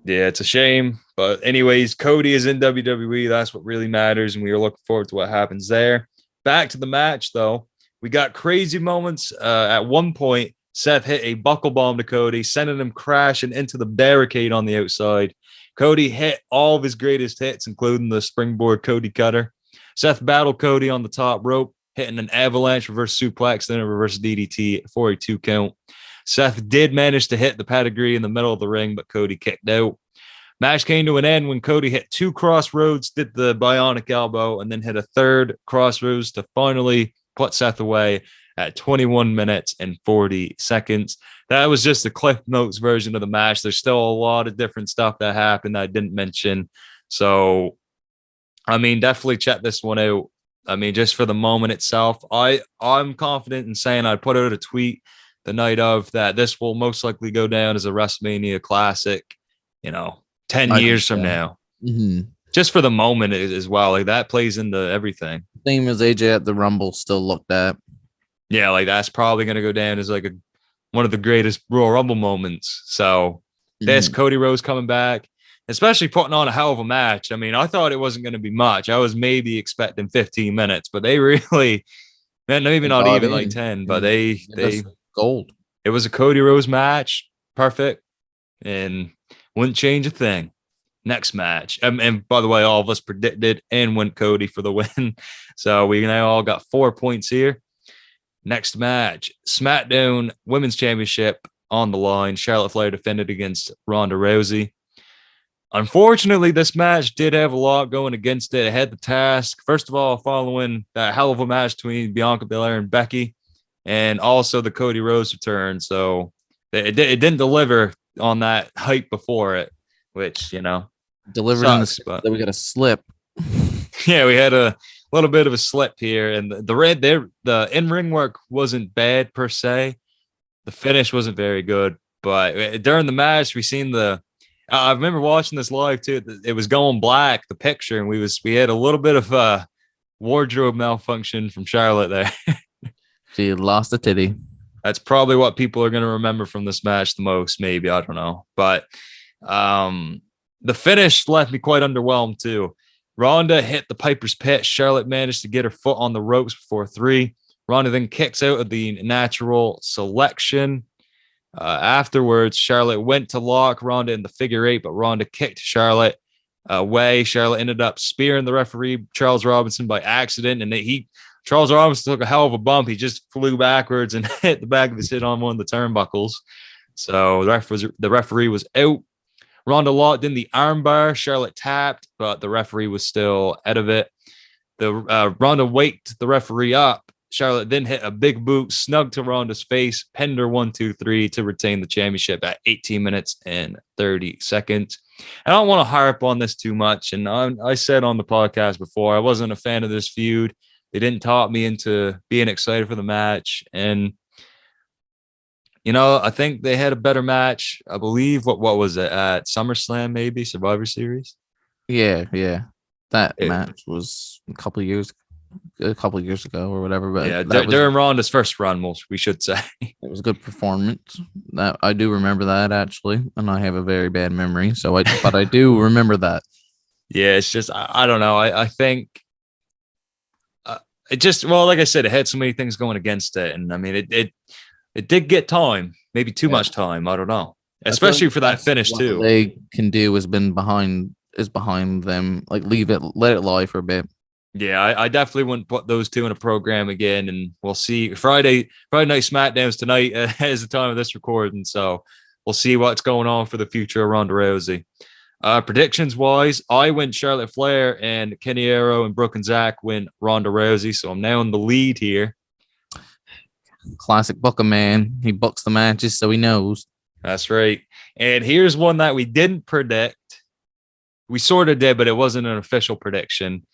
Yeah, it's a shame. But anyways, Cody is in WWE. That's what really matters. And we are looking forward to what happens there. Back to the match, though. We got crazy moments. At one point, Seth hit a buckle bomb to Cody, sending him crashing into the barricade on the outside. Cody hit all of his greatest hits, including the springboard Cody cutter. Seth battled Cody on the top rope, hitting an avalanche reverse suplex, then a reverse DDT for a 2 count. Seth did manage to hit the pedigree in the middle of the ring, but Cody kicked out. Match came to an end when Cody hit 2 crossroads, did the bionic elbow, and then hit a 3rd crossroads to finally put Seth away at 21 minutes and 40 seconds. That was just the Cliff Notes version of the match. There's still a lot of different stuff that happened that I didn't mention. So, I mean, definitely check this one out. I mean, just for the moment itself, I'm confident in saying I put out a tweet the night of that this will most likely go down as a WrestleMania classic, 10 years from now.
Mm-hmm.
Just for the moment as well. Like that plays into everything.
Same as AJ at the Rumble still looked at.
Yeah, like that's probably going to go down as like one of the greatest Royal Rumble moments. So this Cody Rhodes coming back, especially putting on a hell of a match. I mean, I thought it wasn't going to be much. I was maybe expecting 15 minutes, but they really, man, maybe not even like 10, but they
gold.
It was a Cody Rhodes match, perfect, and wouldn't change a thing. Next match, and by the way, all of us predicted and went Cody for the win, so we now all got 4 points here. Next match, SmackDown Women's Championship on the line. Charlotte Flair defended against Ronda Rousey. Unfortunately, this match did have a lot going against it. It had the task, first of all, following that hell of a match between Bianca Belair and Becky, and also the Cody Rhodes return. So it didn't deliver on that hype before it, which,
delivered sucks, but then we got a slip.
Yeah, we had a little bit of a slip here, and the in-ring work wasn't bad per se. The finish wasn't very good, but during the match, we seen I remember watching this live too. It was going black, the picture, and we had a little bit of a wardrobe malfunction from Charlotte there.
She lost a titty.
That's probably what people are going to remember from this match the most, maybe. I don't know. But the finish left me quite underwhelmed too. Ronda hit the Piper's Pit. Charlotte managed to get her foot on the ropes before 3. Ronda then kicks out of the natural selection. Afterwards, Charlotte went to lock Ronda in the figure 8, but Ronda kicked Charlotte away. Charlotte ended up spearing the referee, Charles Robinson, by accident, and Charles Robinson took a hell of a bump. He just flew backwards and hit the back of his head on one of the turnbuckles. So the referee was out. Ronda locked in the armbar. Charlotte tapped, but the referee was still out of it. Ronda waked the referee up. Charlotte then hit a big boot, snug to Ronda's face, pinned her 1-2-3 to retain the championship at 18 minutes and 30 seconds. I don't want to harp on this too much. And I said on the podcast before, I wasn't a fan of this feud. They didn't talk me into being excited for the match. And, I think they had a better match. I believe, what was it, at SummerSlam, maybe? Survivor Series?
Yeah. That match was a couple of years ago or whatever. But
yeah, during Ronda's first run, we should say.
It was a good performance. That I do remember that, actually, and I have a very bad memory, but I do remember that. Yeah,
it's just I don't know. I think it just, well, like I said, it had so many things going against it, and I mean it did get time, maybe too much time. I don't know, especially for that finish too.
What they can do is behind them. Like let it lie for a bit.
Yeah, I definitely wouldn't put those two in a program again, and we'll see. Friday night SmackDowns tonight as the time of this recording, so we'll see what's going on for the future of Ronda Rousey. Predictions wise, I went Charlotte Flair, and Kenny Arrow and Brooke and Zach went Ronda Rousey. So I'm now in the lead here.
Classic booker, man. He books the matches so he knows.
That's right. And here's one that we didn't predict. We sort of did, but it wasn't an official prediction.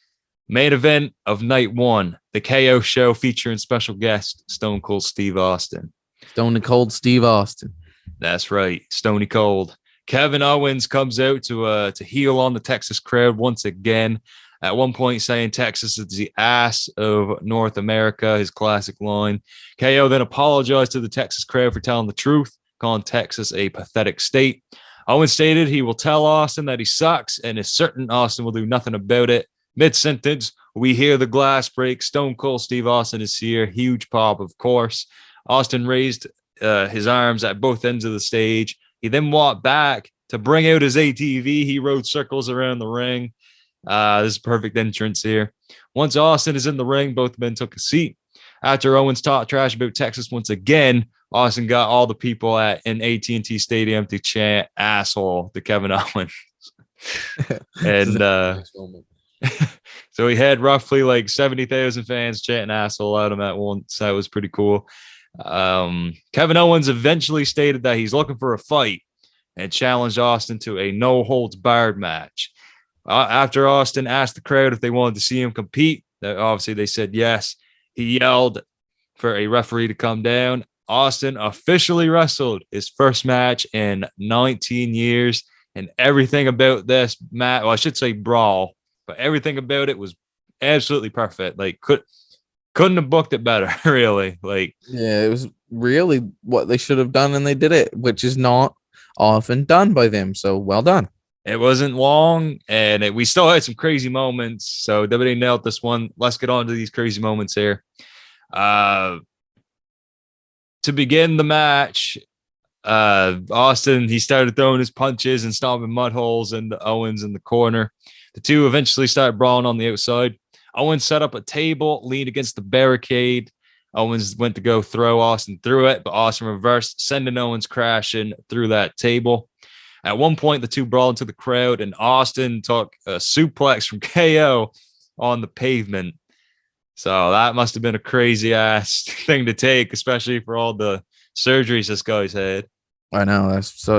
Main event of night one, the KO show featuring special guest Stone Cold Steve Austin.
Stone Cold Steve Austin.
That's right. Stony Cold. Kevin Owens comes out to heel on the Texas crowd once again. At one point saying Texas is the ass of North America, his classic line. KO then apologized to the Texas crowd for telling the truth, calling Texas a pathetic state. Owens stated he will tell Austin that he sucks and is certain Austin will do nothing about it. Mid-sentence, we hear the glass break. Stone Cold Steve Austin is here. Huge pop, of course. Austin raised his arms at both ends of the stage. He then walked back to bring out his ATV. He rode circles around the ring. This is a perfect entrance here. Once Austin is in the ring, both men took a seat. After Owens talked trash about Texas once again, Austin got all the people in AT&T Stadium to chant asshole to Kevin Owens. And so he had roughly like 70,000 fans chanting asshole at him at once. That was pretty cool. Kevin Owens eventually stated that he's looking for a fight and challenged Austin to a no holds barred match. After Austin asked the crowd if they wanted to see him compete, obviously they said yes. He yelled for a referee to come down. Austin officially wrestled his first match in 19 years, and everything about this match, well, I should say brawl, but everything about it was absolutely perfect. Like couldn't have booked it better, really. Like,
yeah, it was really what they should have done, and they did it, which is not often done by them. So well done.
It wasn't long, and we still had some crazy moments. So WWE nailed this one. Let's get on to these crazy moments here. To begin the match, Austin, he started throwing his punches and stomping mud holes into Owens in the corner. The two eventually started brawling on the outside. Owens set up a table, leaned against the barricade. Owens went to go throw Austin through it, but Austin reversed, sending Owens crashing through that table. At one point, the two brawled into the crowd, and Austin took a suplex from KO on the pavement. So that must have been a crazy ass thing to take, especially for all the surgeries this guy's had.
I know, that's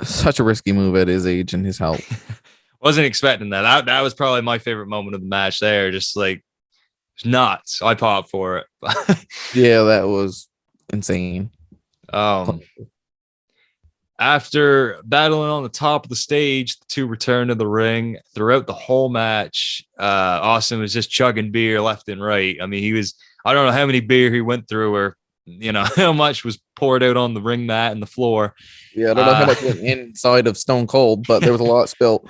such a risky move at his age and his health.
Wasn't expecting that. That was probably my favorite moment of the match there. Just like, it's nuts. I popped for it.
Yeah, that was insane.
After battling on the top of the stage, the two returned to the ring. Throughout the whole match, Austin was just chugging beer left and right. I mean, I don't know how many beer he went through, or how much was poured out on the ring mat and the floor.
Yeah, I don't know how much went inside of Stone Cold, but there was a lot spilt.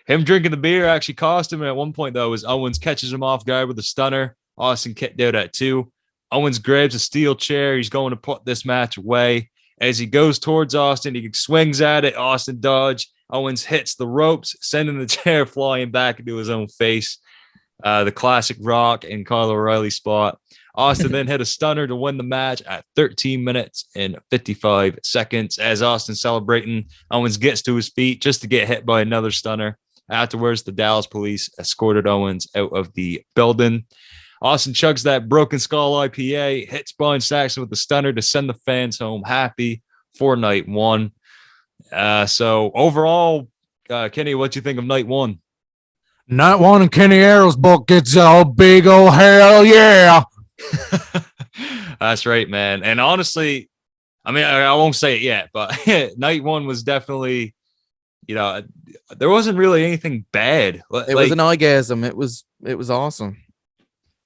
Him drinking the beer actually cost him. And at one point, though, as Owens catches him off guard with a stunner, Austin kicked out at 2. Owens grabs a steel chair. He's going to put this match away. As he goes towards Austin, he swings at it. Austin dodge. Owens hits the ropes, sending the chair flying back into his own face. The classic Rock and Kyle O'Reilly spot. Austin then hit a stunner to win the match at 13 minutes and 55 seconds. As Austin celebrating, Owens gets to his feet just to get hit by another stunner. Afterwards, the Dallas police escorted Owens out of the building. Austin chugs that Broken Skull IPA, hits Brian Saxon with the stunner to send the fans home happy for night one. So overall, Kenny, what do you think of night one?
Night one in Kenny Arrow's book gets a big old hell yeah.
That's right, man. And honestly, I mean, I won't say it yet, but night one was definitely, there wasn't really anything bad.
It was an orgasm. It was awesome.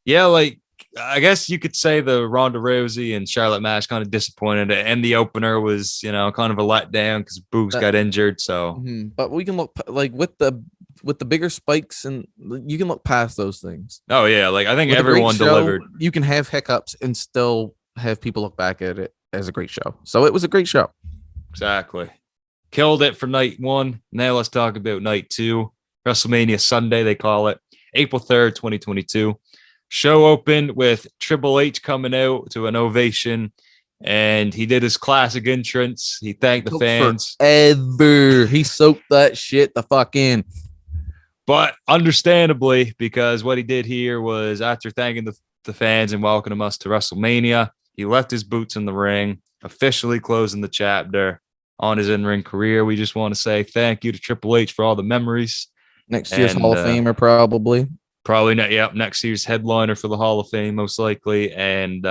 Yeah, like I guess you could say the Ronda Rousey and Charlotte match kind of disappointed, and the opener was, kind of a letdown because Boogs got injured. So,
but we can look like with the bigger spikes, and you can look past those things.
Oh yeah, like I think
with
everyone delivered.
You can have hiccups and still have people look back at it as a great show. So it was a great show.
Exactly. Killed it for night one. Now let's talk about night two. WrestleMania Sunday, they call it. April 3rd, 2022. Show opened with Triple H coming out to an ovation and he did his classic entrance. He thanked the fans.
Ever. He soaked that shit the fuck in.
But understandably, because what he did here was after thanking the fans and welcoming us to WrestleMania, he left his boots in the ring, officially closing the chapter on his in-ring career. We just want to say thank you to Triple H for all the memories.
Next year's Hall of Famer, probably.
Probably not. Yep, next year's headliner for the Hall of Fame, most likely. And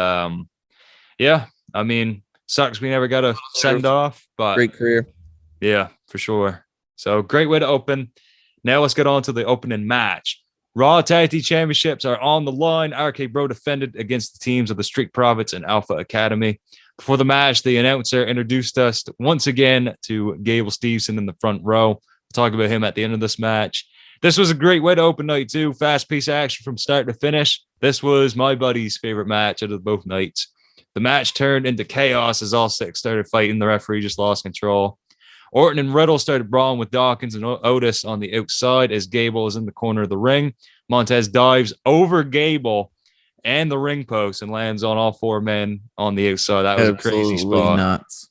yeah, I mean, sucks we never got a send off, but
great career.
Yeah, for sure. So great way to open. Now let's get on to the opening match. Raw Tag Team Championships are on the line. RK Bro defended against the teams of the Street Profits and Alpha Academy. Before the match, the announcer introduced us once again to Gable Steveson in the front row. We'll talk about him at the end of this match. This was a great way to open night two. Fast-paced action from start to finish. This was my buddy's favorite match out of both nights. The match turned into chaos as all six started fighting. The referee just lost control. Orton and Riddle started brawling with Dawkins and Otis on the outside as Gable is in the corner of the ring. Montez dives over Gable and the ring post and lands on all four men on the outside. That was absolutely a crazy spot.
Nuts.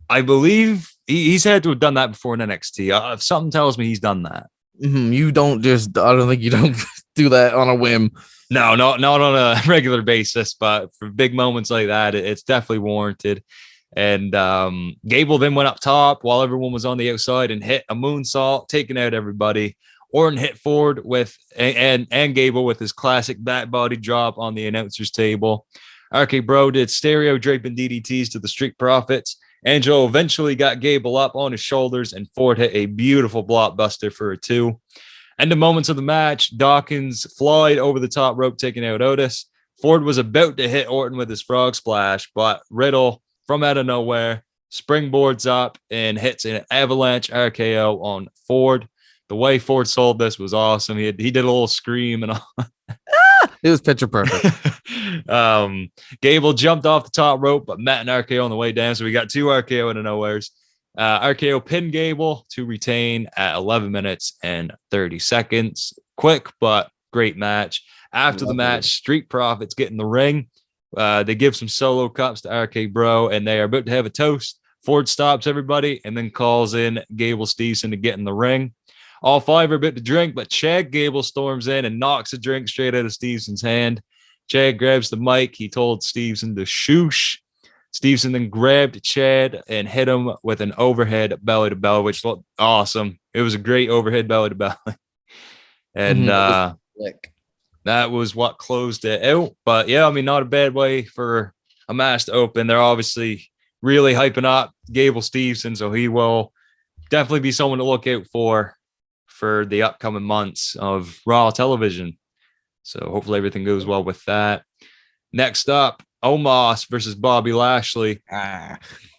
I believe he's had to have done that before in NXT. If something tells me he's done that.
You don't just, I don't think you don't do that on a whim.
No, not on a regular basis, but for big moments like that, it's definitely warranted. And Gable then went up top while everyone was on the outside and hit a moonsault, taking out everybody. Orton hit forward with and Gable with his classic back body drop on the announcer's table. RK Bro did stereo draping DDTs to the Street Profits. Angelo eventually got Gable up on his shoulders, and Ford hit a beautiful blockbuster for a 2. End of moments of the match, Dawkins flied over the top rope, taking out Otis. Ford was about to hit Orton with his frog splash, but Riddle, from out of nowhere, springboards up and hits an avalanche RKO on Ford. The way Ford sold this was awesome. He did a little scream and all.
It was picture perfect.
Gable jumped off the top rope, but met an RKO on the way down. So we got 2 RKO out of nowheres. RKO pinned Gable to retain at 11 minutes and 30 seconds. Quick, but great match. After the match, Street Profits get in the ring. They give some solo cups to RK Bro, and they are about to have a toast. Ford stops everybody and then calls in Gable Steveson to get in the ring. All 5 are about to drink, but Chad Gable storms in and knocks a drink straight out of Stevenson's hand. Chad grabs the mic. He told Stevenson to shoosh. Stevenson then grabbed Chad and hit him with an overhead belly to belly, which looked awesome. It was a great overhead belly to belly. And that was what closed it out. But yeah, I mean, not a bad way for a match to open. They're obviously really hyping up Gable Steveson, so he will definitely be someone to look out for the upcoming months of Raw television. So hopefully everything goes well with that. Next up, Omos versus Bobby Lashley.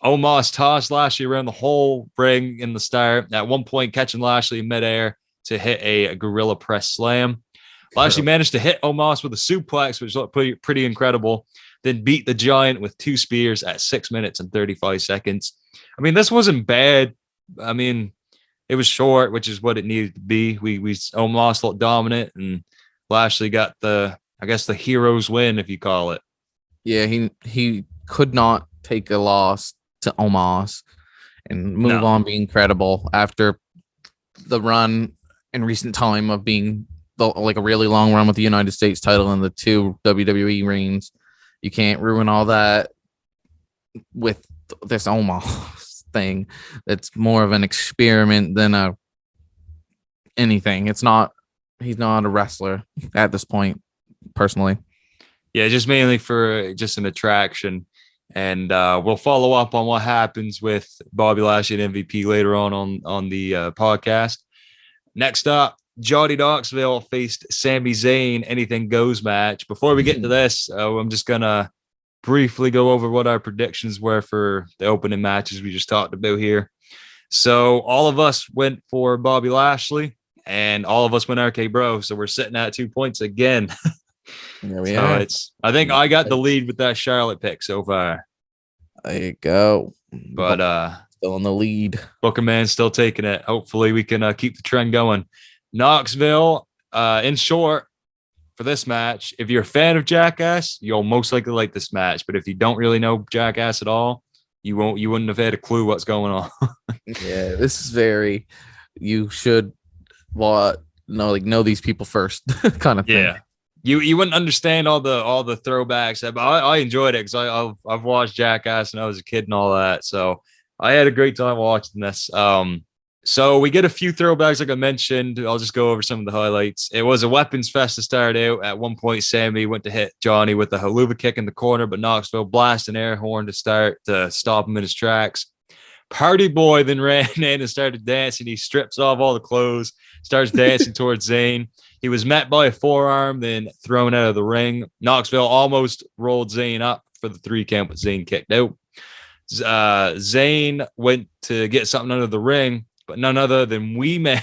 Omos tossed Lashley around the whole ring in the start, at one point catching Lashley in midair to hit a gorilla press slam. Lashley managed to hit Omos with a suplex, which looked pretty incredible, then beat the Giant with 2 spears at 6 minutes and 35 seconds. I mean, this wasn't bad. I mean, it was short, which is what it needed to be. We Omos looked dominant, and Lashley got the hero's win, if you call it.
Yeah, he could not take a loss to Omos and move on being credible after the run in recent time of being like a really long run with the United States title and the 2 WWE reigns. You can't ruin all that with this Omos thing. That's more of an experiment than anything. He's not a wrestler at this point, personally.
Yeah, just mainly for just an attraction. And we'll follow up on what happens with Bobby Lashley and MVP later on the podcast. Next up, Johnny Knoxville faced Sami Zayn, anything goes match. Before we get into this, I'm just going to briefly go over what our predictions were for the opening matches we just talked about here. So all of us went for Bobby Lashley, and all of us went RK Bro. So we're sitting at 2 points again.
There we are.
I think I got the lead with that Charlotte pick so far.
There you go.
But
still in the lead.
Booker Man's still taking it. Hopefully we can keep the trend going. Knoxville, in short, for this match, if you're a fan of Jackass, you'll most likely like this match. But if you don't really know Jackass at all, you wouldn't have had a clue what's going on.
Yeah, this is very. You should, know these people first, kind of thing.
Yeah, you wouldn't understand all the throwbacks, but I enjoyed it because I've watched Jackass when I was a kid and all that, so I had a great time watching this. So we get a few throwbacks, like I mentioned. I'll just go over some of the highlights. It was a weapons fest to start out. At one point, Sammy went to hit Johnny with a haluva kick in the corner, but Knoxville blasted an air horn to stop him in his tracks. Party Boy then ran in and started dancing. He strips off all the clothes, starts dancing towards Zayn. He was met by a forearm, then thrown out of the ring. Knoxville almost rolled Zayn up for the 3 count, but Zayn kicked out. Zayn went to get something under the ring, but none other than Wee Man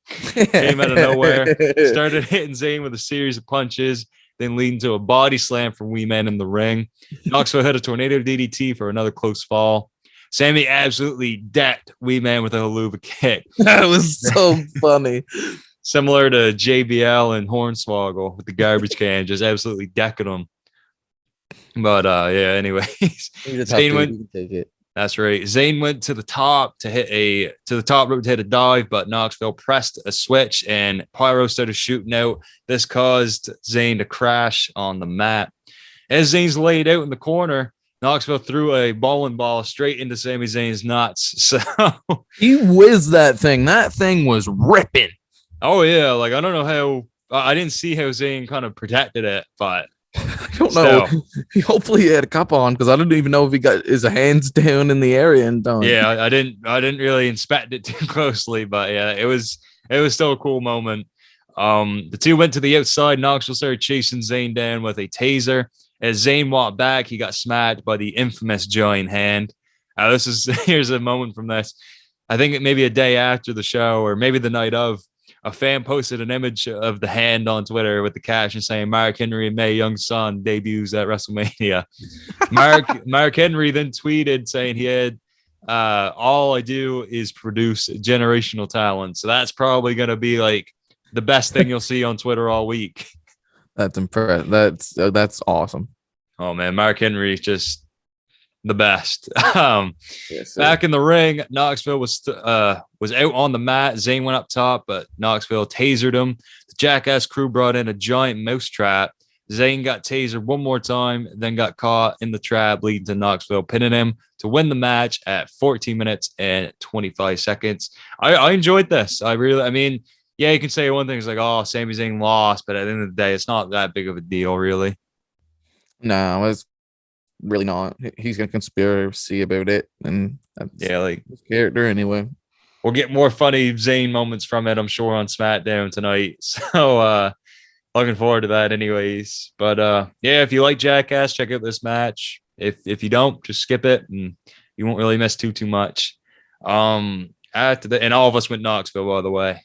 came out of nowhere, started hitting Zayn with a series of punches, then leading to a body slam from Wee Man in the ring. Knoxville hit a tornado DDT for another close fall. Sammy absolutely decked Wee Man with a haluva kick.
That was so funny.
Similar to JBL and Hornswoggle with the garbage can, just absolutely decking them. But anyways, Zayn went.
Take it.
That's right. Zayn went to the top to hit top rope to hit a dive, but Knoxville pressed a switch and Pyro started shooting out. This caused Zayn to crash on the mat. As Zayn's laid out in the corner, Knoxville threw a bowling ball straight into Sami Zayn's nuts. So
he whizzed that thing. That thing was ripping.
Oh yeah, like I don't know how I didn't see how Zayn kind of protected it, but
I don't know. Hopefully he had a cup on because I didn't even know if he got his hands down in the area and done.
Yeah, I didn't really inspect it too closely, but yeah, it was still a cool moment. The two went to the outside. Knoxville started chasing Zayn down with a taser. As Zayn walked back, he got smacked by the infamous giant hand. Here's a moment from this. I think maybe a day after the show, or maybe the night of, a fan posted an image of the hand on Twitter with the caption saying Mark Henry and Mae Young's son debuts at WrestleMania. Mark Henry then tweeted saying he had all I do is produce generational talent. So that's probably going to be like the best thing you'll see on Twitter all week.
That's impressive. That's awesome.
Oh man, Mark Henry is just the best.
Yes,
back in the ring, Knoxville was out on the mat. Zayn went up top, but Knoxville tasered him. The Jackass crew brought in a giant mouse trap. Zayn got tasered one more time, then got caught in the trap, leading to Knoxville pinning him to win the match at 14 minutes and 25 seconds. I enjoyed this. Yeah, you can say one thing is like, oh, Sami Zayn lost, but at the end of the day, it's not that big of a deal, really.
No, it's really not. He's gonna conspiracy about it, and that's
like
his character anyway.
We'll get more funny Zayn moments from it, I'm sure, on SmackDown tonight. So looking forward to that anyways. But if you like Jackass, check out this match. If you don't, just skip it and you won't really miss too much. And all of us went Knoxville, by the way.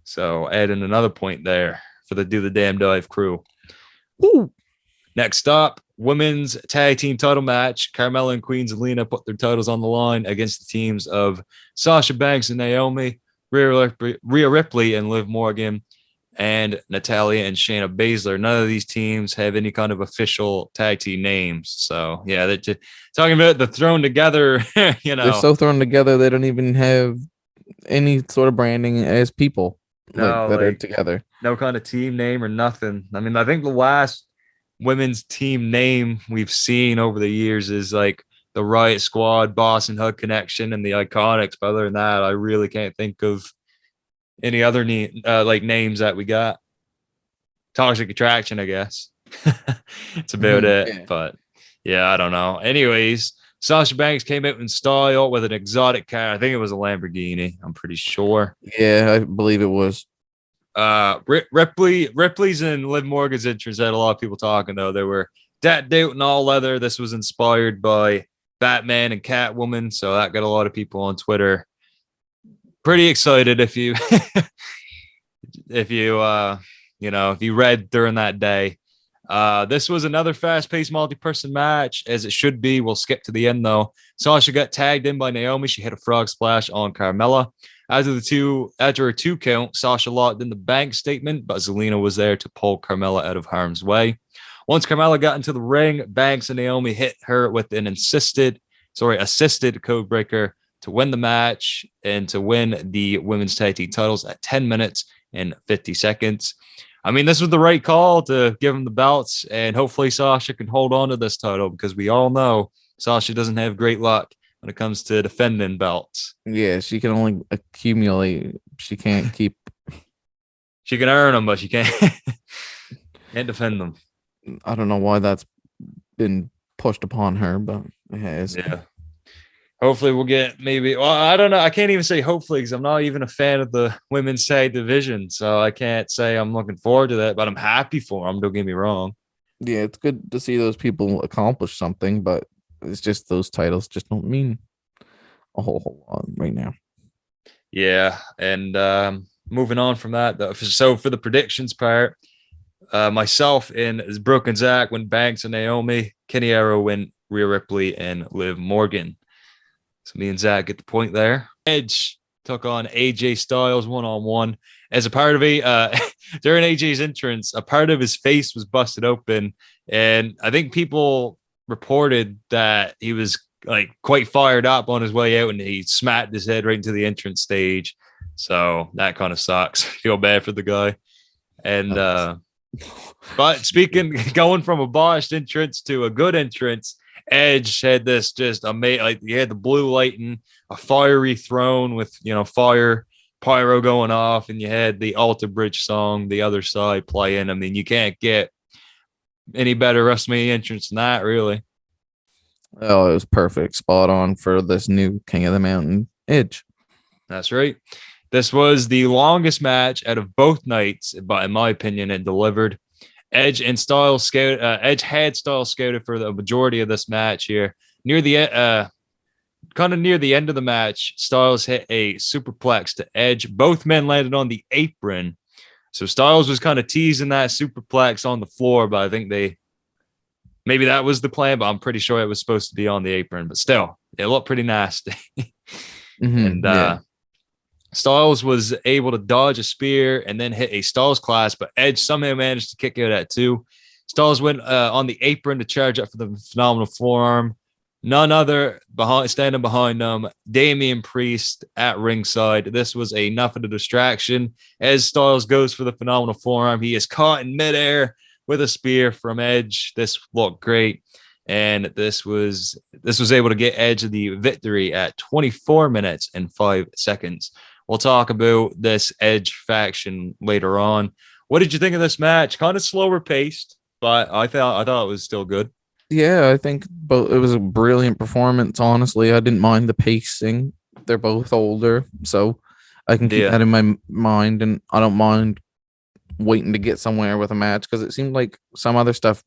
So adding another point there for the Do the Damn Dive crew.
Woo.
Next up, women's tag team title match. Carmella and Queen Zelina put their titles on the line against the teams of Sasha Banks and Naomi, Rhea Ripley and Liv Morgan, and Natalya and Shayna Baszler. None of these teams have any kind of official tag team names. So yeah, they're just talking about the thrown together.
They're so thrown together they don't even have any sort of branding as people that are together.
No kind of team name or nothing. I mean, I think the last women's team name we've seen over the years is like the Riot Squad, Boss and Hug Connection, and the Iconics. But other than that, I really can't think of any other names that we got. Toxic Attraction, I guess. It's about it.
Yeah.
But yeah, I don't know. Anyways, Sasha Banks came out in style with an exotic car. I think it was a Lamborghini. I'm pretty sure.
Yeah, I believe it was.
Ripley's and Liv Morgan's entrance had a lot of people talking though. They were decked out in all leather. This was inspired by Batman and Catwoman, so that got a lot of people on Twitter pretty excited. If you if you read during that day, This was another fast-paced multi-person match, as it should be. We'll skip to the end, though. Sasha got tagged in by Naomi. She hit a frog splash on Carmella. After a 2 count, Sasha locked in the bank statement, but Zelina was there to pull Carmella out of harm's way. Once Carmella got into the ring, Banks and Naomi hit her with an assisted codebreaker to win the match and to win the women's tag team titles at 10 minutes and 50 seconds. I mean, this was the right call to give them the belts, and hopefully Sasha can hold on to this title, because we all know Sasha doesn't have great luck when it comes to defending belts.
Yeah, she can only accumulate. She can't keep.
She can earn them, but she can't defend them.
I don't know why that's been pushed upon her, but it has.
Yeah. Hopefully we'll get I don't know. I can't even say hopefully, because I'm not even a fan of the women's tag division. So I can't say I'm looking forward to that, but I'm happy for them. Don't get me wrong.
Yeah, it's good to see those people accomplish something, but it's just those titles just don't mean a whole lot right now.
Yeah. And moving on from that, though, so for the predictions part, myself and Broken Zach went Banks and Naomi. Kenny Arrow went Rhea Ripley and Liv Morgan. So me and Zach get the point there. Edge took on AJ Styles one-on-one. As a part of during AJ's entrance, a part of his face was busted open, and I think people reported that he was like quite fired up on his way out, and he smacked his head right into the entrance stage. So that kind of sucks. Feel bad for the guy. And but going from a botched entrance to a good entrance, Edge had this just amazing, like he had the blue lighting, a fiery throne with, fire pyro going off, and you had the Alter Bridge song, The Other Side, playing. I mean, you can't get any better WrestleMania entrance than that, really.
Oh, it was perfect. Spot on for this new King of the Mountain, Edge.
That's right. This was the longest match out of both nights, but in my opinion, it delivered. Edge had Styles scouted for the majority of this match here. Near the end of the match, Styles hit a superplex to Edge. Both men landed on the apron. So Styles was kind of teasing that superplex on the floor, but I think maybe that was the plan, but I'm pretty sure it was supposed to be on the apron. But still, it looked pretty nasty. Styles was able to dodge a spear and then hit a Styles clash, but Edge somehow managed to kick out at 2. Styles went on the apron to charge up for the phenomenal forearm. None other standing behind them, Damian Priest at ringside. This was enough of a distraction. As Styles goes for the phenomenal forearm, he is caught in midair with a spear from Edge. This looked great, and this was able to get Edge the victory at 24 minutes and 5 seconds. We'll talk about this Edge faction later on. What did you think of this match? Kind of slower paced, but I thought it was still good.
Yeah, I think it was a brilliant performance. Honestly, I didn't mind the pacing. They're both older, so I can keep that in my mind, and I don't mind waiting to get somewhere with a match, because it seemed like some other stuff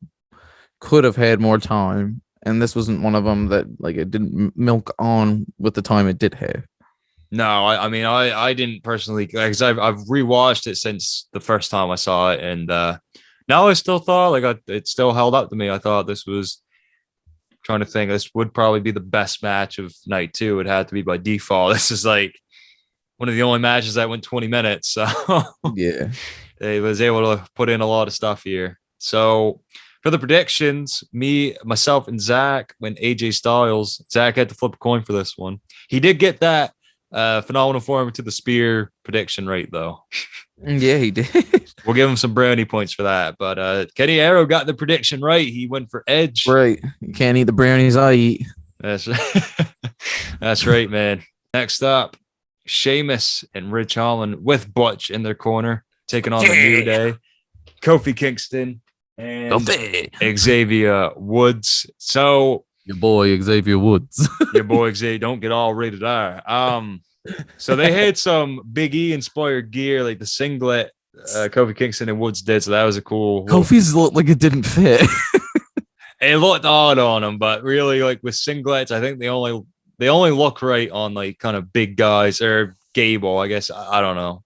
could have had more time, and this wasn't one of them that it didn't milk on with the time it did have.
No, I mean, I didn't personally, because I've rewatched it since the first time I saw it, and now I still thought it still held up to me. I thought this was, trying to think, this would probably be the best match of night 2. It had to be by default. This is one of the only matches that went 20 minutes. So
yeah,
they was able to put in a lot of stuff here. So for the predictions, myself, and Zach went AJ Styles. Zach had to flip a coin for this one. He did get that phenomenal form to the spear prediction right, though.
Yeah, he did.
We'll give him some brownie points for that. But Kenny Arrow got the prediction right. He went for Edge.
Right. You can't eat the brownies I eat.
That's that's right, man. Next up, Sheamus and Rich Holland with Butch in their corner, taking on the New Day, Kofi Kingston, and Xavier Woods. So
your boy Xavier Woods.
Your boy Xavier, don't get all rated R. So they had some Big E inspired gear, like the singlet Kofi Kingston and Woods did. So that was a cool.
Kofi's looked like it didn't fit.
It looked odd on him, but really, with singlets, I think they only look right on kind of big guys, or Gable, I guess. I don't know.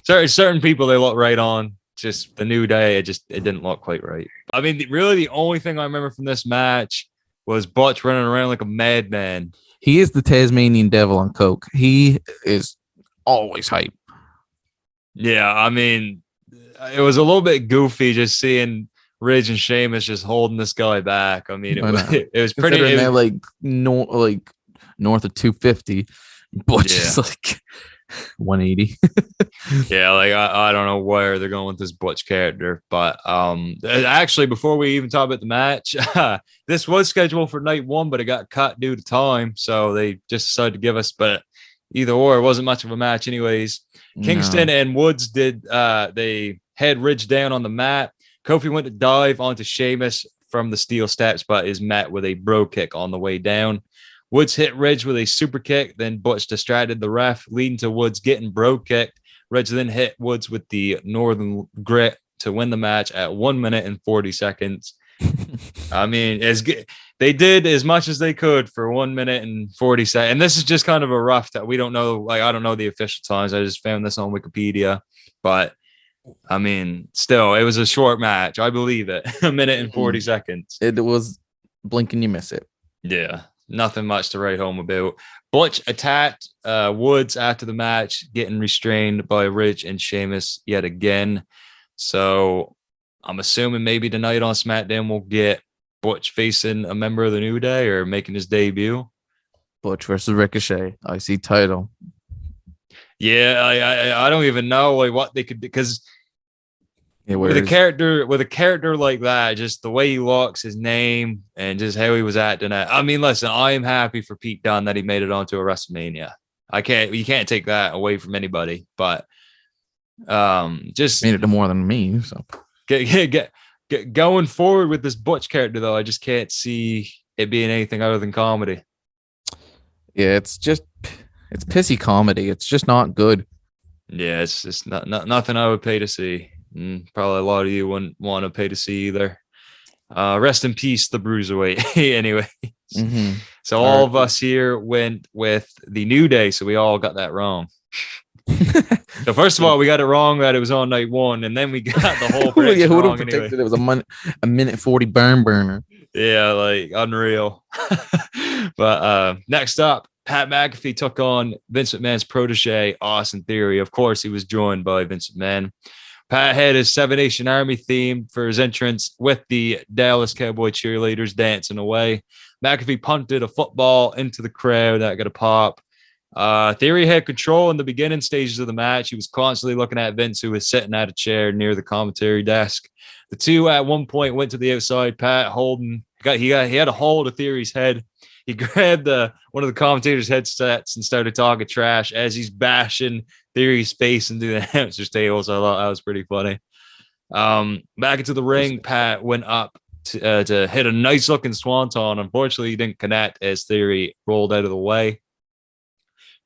Certain people they look right on. just the New Day, it didn't look quite right. I mean, really, the only thing I remember from this match was Butch running around like a madman.
He is the Tasmanian devil on coke. He is always hype.
Yeah, I mean, it was a little bit goofy just seeing Ridge and Sheamus just holding this guy back. I mean, it was pretty.
They're like north of 250. Butch is like 180.
Yeah, like I don't know where they're going with this Butch character, but actually, before we even talk about the match, this was scheduled for night 1, but it got cut due to time, so they just decided to give us. But either or, it wasn't much of a match, anyways. Kingston and Woods did. They had Ridge down on the mat. Kofi went to dive onto Sheamus from the steel steps, but is met with a bro kick on the way down. Woods hit Ridge with a super kick, then Butch distracted the ref, leading to Woods getting bro kicked. Ridge then hit Woods with the Northern Grit to win the match at 1 minute and 40 seconds. I mean, they did as much as they could for 1 minute and 40 seconds. And this is just kind of a rough that we don't know. Like, I don't know the official times. I just found this on Wikipedia. But I mean, still, it was a short match. I believe it. 1 minute and 40 seconds.
It was blink and you miss it.
Yeah. Nothing much to write home about. Butch attacked Woods after the match, getting restrained by Ridge and Sheamus yet again. So I'm assuming maybe tonight on SmackDown we'll get Butch facing a member of the New Day or making his debut.
Butch versus Ricochet, IC title.
Yeah, I don't even know like what they could do, because with a character like that, just the way he looks, his name, and just how he was acting. I mean, listen, I am happy for Pete Dunne that he made it onto a WrestleMania. You can't take that away from anybody, but just
made it to more than me. So
going forward with this Butch character, though, I just can't see it being anything other than comedy.
Yeah, it's pissy comedy. It's just not good.
Yeah, it's just nothing I would pay to see. Probably a lot of you wouldn't want to pay to see either. Rest in peace, the Bruiserweight. Anyway, so all of us here went with the New Day, so we all got that wrong. So first of all, we got it wrong that it was on night 1, and then we got the whole prediction
who would
wrong
have predicted
anyway.
It was a minute 40 burner.
Yeah, like unreal. But next up, Pat McAfee took on Vince McMahon's protege, Austin Theory. Of course, he was joined by Vince McMahon. Pat had his Seven Nation Army theme for his entrance with the Dallas Cowboy cheerleaders dancing away. McAfee punted a football into the crowd that got a pop. Theory had control in the beginning stages of the match. He was constantly looking at Vince, who was sitting at a chair near the commentary desk. The two at one point went to the outside. Pat he had a hold of Theory's head. He grabbed one of the commentators' headsets and started talking trash as he's bashing Theory's face into the announcer's table. So I thought that was pretty funny. Back into the ring, Pat went up to hit a nice looking swanton. Unfortunately, he didn't connect as Theory rolled out of the way.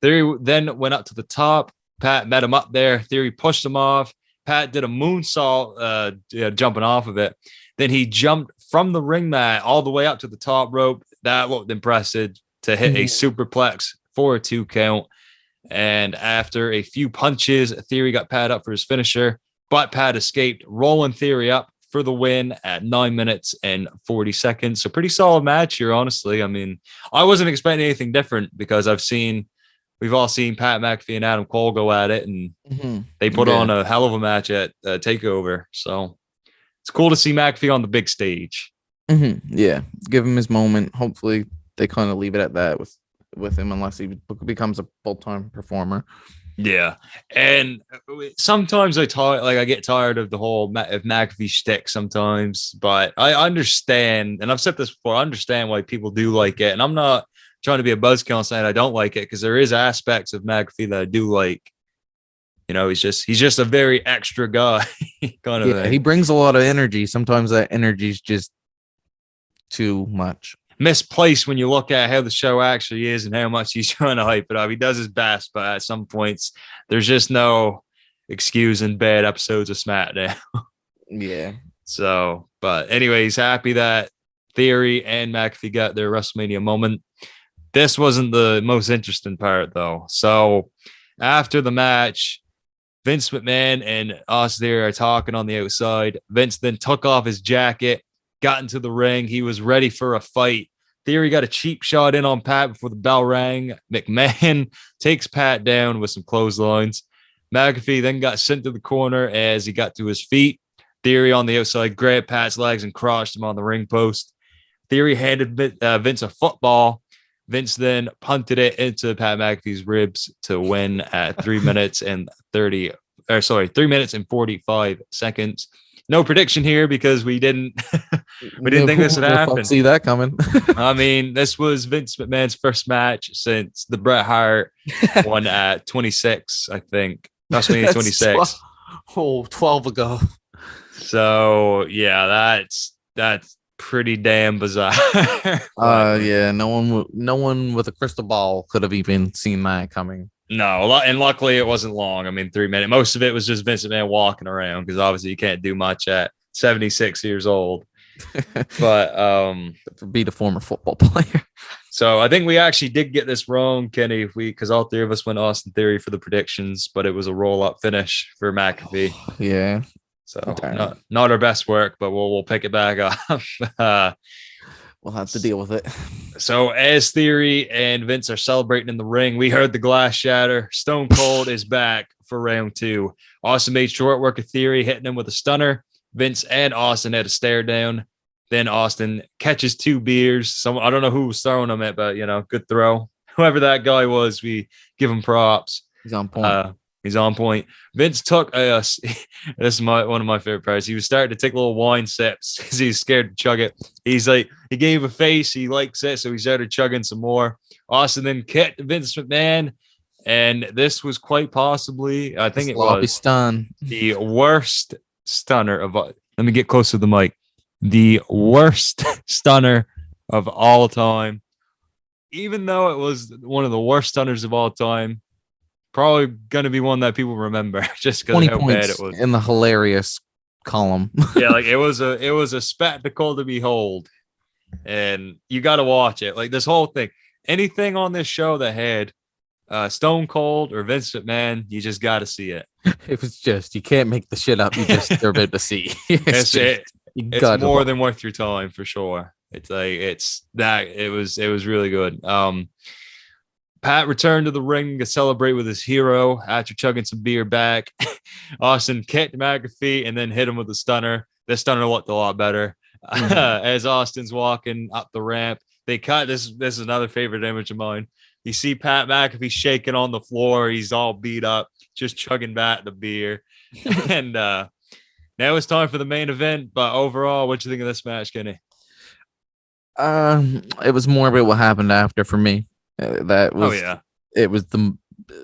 Theory then went up to the top. Pat met him up there. Theory pushed him off. Pat did a moonsault, jumping off of it. Then he jumped from the ring mat all the way up to the top rope. That looked impressive to hit a superplex for a 2 count. And after a few punches, Theory got Pat up for his finisher, but Pat escaped, rolling Theory up for the win at 9 minutes and 40 seconds. So pretty solid match here, honestly. I mean, I wasn't expecting anything different because we've all seen Pat McAfee and Adam Cole go at it, and they put on a hell of a match at TakeOver. So it's cool to see McAfee on the big stage.
Yeah, give him his moment. Hopefully, they kind of leave it at that with him, unless he becomes a full-time performer.
Yeah, and sometimes I get tired of the whole McAfee shtick sometimes, but I understand, and I've said this before. I understand why people do like it, and I'm not trying to be a buzzkill and saying I don't like it, because there is aspects of McAfee that I do like. You know, he's just a very extra guy kind of thing.
He brings a lot of energy. Sometimes that energy is just too much.
Misplaced when you look at how the show actually is and how much he's trying to hype it up. He does his best, but at some points there's just no excusing bad episodes of SmackDown.
Yeah.
So, but anyways, happy that Theory and McAfee got their WrestleMania moment. This wasn't the most interesting part, though. So after the match, Vince McMahon and Austin Theory are talking on the outside. Vince then took off his jacket, got into the ring. He was ready for a fight. Theory got a cheap shot in on Pat before the bell rang. McMahon takes Pat down with some clotheslines. McAfee then got sent to the corner as he got to his feet. Theory on the outside grabbed Pat's legs and crushed him on the ring post. Theory handed Vince a football. Vince then punted it into Pat McAfee's ribs to win at 3 minutes and 45 seconds. No prediction here because we didn't think this would happen.
See that coming.
I mean, this was Vince McMahon's first match since the Bret Hart one at 26, I think. WrestleMania 26.
12 ago.
So yeah, that's pretty damn bizarre.
Yeah, no one with a crystal ball could have even seen that coming.
No, and luckily it wasn't long. I mean, 3 minutes. Most of it was just Vince McMahon walking around because obviously you can't do much at 76 years old. But
be the former football player.
So I think we actually did get this wrong, Kenny. Because all three of us went Austin Theory for the predictions, but it was a roll-up finish for McAfee.
Yeah.
So not our best work, but we'll pick it back up.
We'll have to deal with it.
So as Theory and Vince are celebrating in the ring, we heard the glass shatter. Stone Cold is back for round 2. Austin made short work of Theory, hitting him with a stunner. Vince and Austin had a stare down. Then Austin catches 2 beers. I don't know who was throwing them at, but good throw. Whoever that guy was, we give him props.
He's on point.
He's on point. Vince took this is one of my favorite parts. He was starting to take little wine sips because he's scared to chug it. He's like, he gave a face. He likes it, so he started chugging some more. Austin then kicked Vince McMahon, and this was quite possibly, I think it was
stun.
The worst stunner of all. Let me get close to the mic. The worst stunner of all time. Even though it was one of the worst stunners of all time, probably going to be one that people remember just because of how bad it was.
In the hilarious column.
Yeah, like it was a spectacle to behold, and you got to watch it. Like this whole thing, anything on this show that had Stone Cold or Vince McMahon, you just got to see it.
It was just, you can't make the shit up. You just are about to see.
It's more than worth your time for sure. It's like it was really good. Pat returned to the ring to celebrate with his hero after chugging some beer back. Austin kicked McAfee and then hit him with a stunner. The stunner looked a lot better. As Austin's walking up the ramp, they cut this. This is another favorite image of mine. You see Pat McAfee shaking on the floor. He's all beat up, just chugging back the beer. And now it's time for the main event. But overall, what do you think of this match, Kenny?
It was more about what happened after for me. It was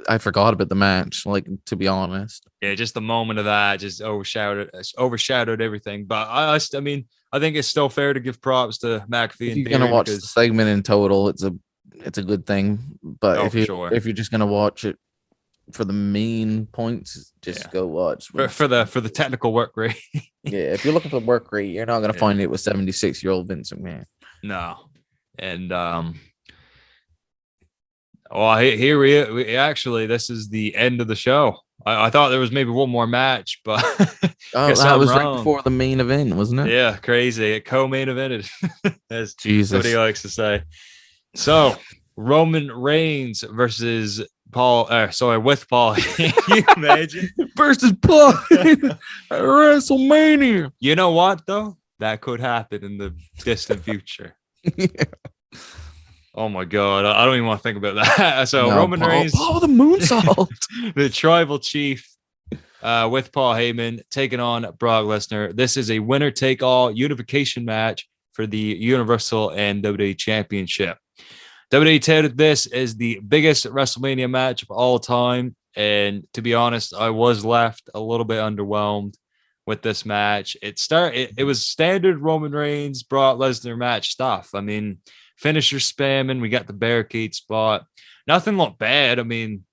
I forgot about the match, like, to be honest.
Yeah, just the moment of that just overshadowed everything. But I mean, I think it's still fair to give props to McAfee.
If you're gonna watch the segment in total, it's a good thing. But if you're just gonna watch it for the main points, just go watch
for the technical work rate.
Yeah, if you're looking for work rate, you're not gonna find it with 76-year-old Vince McMahon.
No, and well, here we actually, this is the end of the show. I thought there was maybe one more match, but
that was right before the main event, wasn't it?
Yeah, crazy. It co-main evented, as
Jesus
likes to say. So Roman Reigns versus with Paul. Can you imagine?
Versus Paul at WrestleMania.
You know what though? That could happen in the distant future.
Yeah.
Oh my God, I don't even want to think about that. So Roman Reigns,
Paul the moonsault,
the tribal chief, with Paul Heyman taking on Brock Lesnar. This is a winner-take-all unification match for the Universal and WWE Championship. WWE touted this as the biggest WrestleMania match of all time, and to be honest, I was left a little bit underwhelmed with this match. It was standard Roman Reigns, Brock Lesnar match stuff. I mean, finisher spamming. We got the barricade spot. Nothing looked bad. I mean,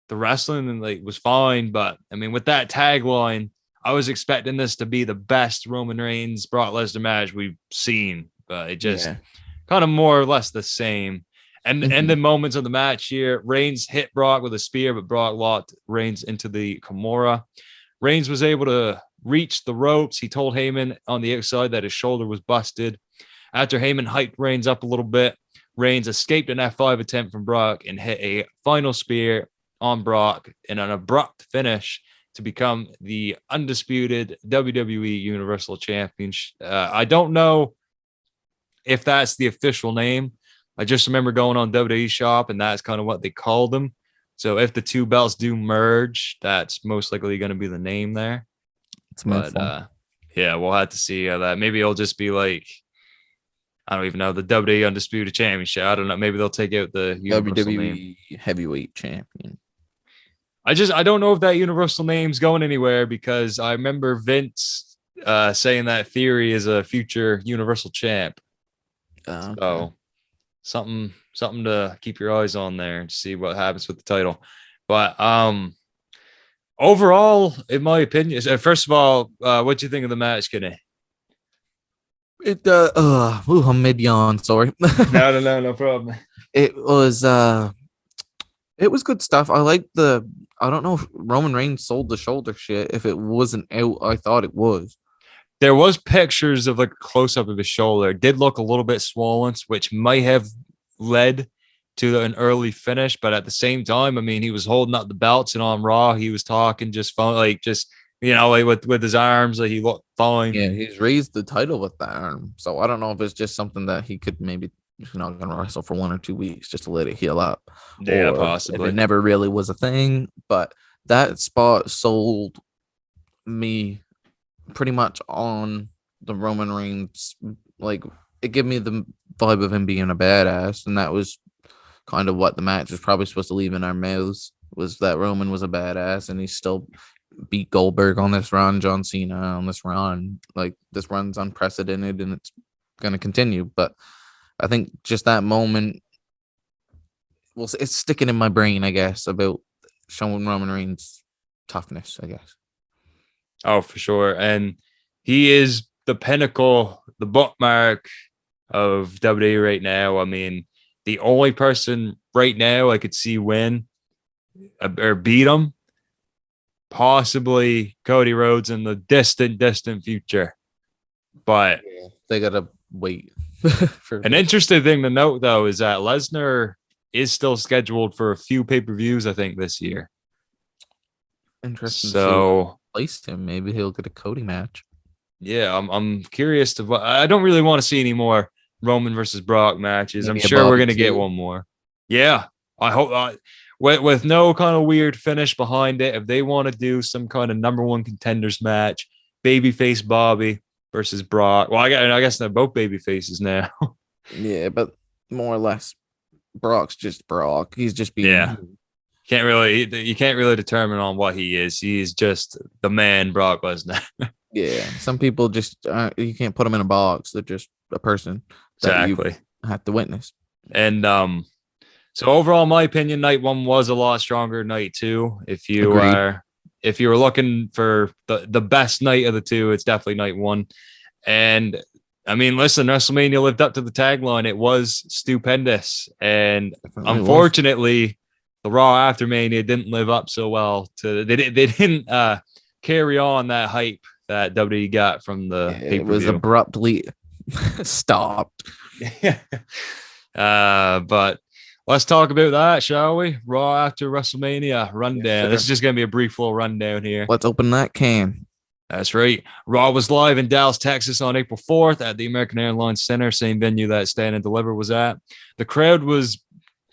the wrestling was fine, but I mean, with that tagline, I was expecting this to be the best Roman Reigns Brock Lesnar match we've seen, but it just kind of more or less the same. And the moments of the match here, Reigns hit Brock with a spear, but Brock locked Reigns into the Kimura. Reigns was able to reach the ropes. He told Heyman on the outside that his shoulder was busted. After Heyman hyped Reigns up a little bit, Reigns escaped an F5 attempt from Brock and hit a final spear on Brock in an abrupt finish to become the undisputed WWE Universal Champion. I don't know if that's the official name. I just remember going on WWE Shop, and that's kind of what they called them. So if the two belts do merge, that's most likely going to be the name there. But yeah, we'll have to see how that. Maybe it'll just be like, I don't even know, the WWE Undisputed Championship. I don't know. Maybe they'll take out the Universal
WWE
name.
Heavyweight Champion.
I don't know if that Universal name's going anywhere, because I remember Vince saying that Theory is a future Universal Champ.
Okay.
So something to keep your eyes on there and see what happens with the title. But overall, in my opinion, first of all, what do you think of the match, Kenny?
I'm mid yawn. Sorry.
No problem.
It was good stuff. I don't know if Roman Reigns sold the shoulder shit. If it wasn't out, I thought it was.
There was pictures of like a close up of his shoulder. It did look a little bit swollen, which might have led to an early finish. But at the same time, I mean, he was holding up the belts, and on Raw, he was talking just fun, like with his arms, like he looked fine.
Yeah, he's raised the title with that arm. So I don't know if it's just something that he could maybe not going to wrestle for 1 or 2 weeks just to let it heal up.
Yeah,
or
possibly.
if it never really was a thing. But that spot sold me pretty much on the Roman Reigns. Like, it gave me the vibe of him being a badass, and that was kind of what the match was probably supposed to leave in our mouths, was that Roman was a badass, and he still beat Goldberg on this run, John Cena on this run. Like, this run's unprecedented, and it's going to continue. But I think just that moment, well, it's sticking in my brain, I guess, about showing Roman Reigns toughness, I guess.
Oh, for sure. And he is the pinnacle, the bookmark of WWE right now. I mean, the only person right now I could see win or beat him, possibly Cody Rhodes in the distant future. But
they got to wait.
An interesting thing to note, though, is that Lesnar is still scheduled for a few pay-per-views, I think, this year.
Interesting.
So
place him, maybe he'll get a Cody match.
Yeah, I'm curious to. I don't really want to see any more Roman versus Brock matches.
Maybe
I'm sure we're gonna
too.
get one more. Yeah, I hope. With no kind of weird finish behind it, if they want to do some kind of number one contenders match, babyface Bobby versus Brock. Well, I guess they're both baby faces now.
Yeah, but more or less, Brock's just Brock. He's just being.
Yeah. You can't really determine on what he is. He's just the man, Brock Lesnar.
Yeah, some people just you can't put them in a box. They're just a person that
Exactly.
you have to witness.
And so overall, in my opinion, night one was a lot stronger than night two. If you were looking for the best night of the two, it's definitely night one. And I mean, listen, WrestleMania lived up to the tagline. It was stupendous. And
Definitely
unfortunately, the Raw after Mania didn't live up so well to they didn't carry on that hype that WWE got from the pay-per-view.
It was abruptly stopped.
But let's talk about that, shall we? Raw after WrestleMania rundown.
Yes,
this is just gonna be a brief little rundown here.
Let's open that can.
That's right. Raw was live in Dallas, Texas on April 4th at the American Airlines Center, same venue that Stand and Deliver was at. The crowd was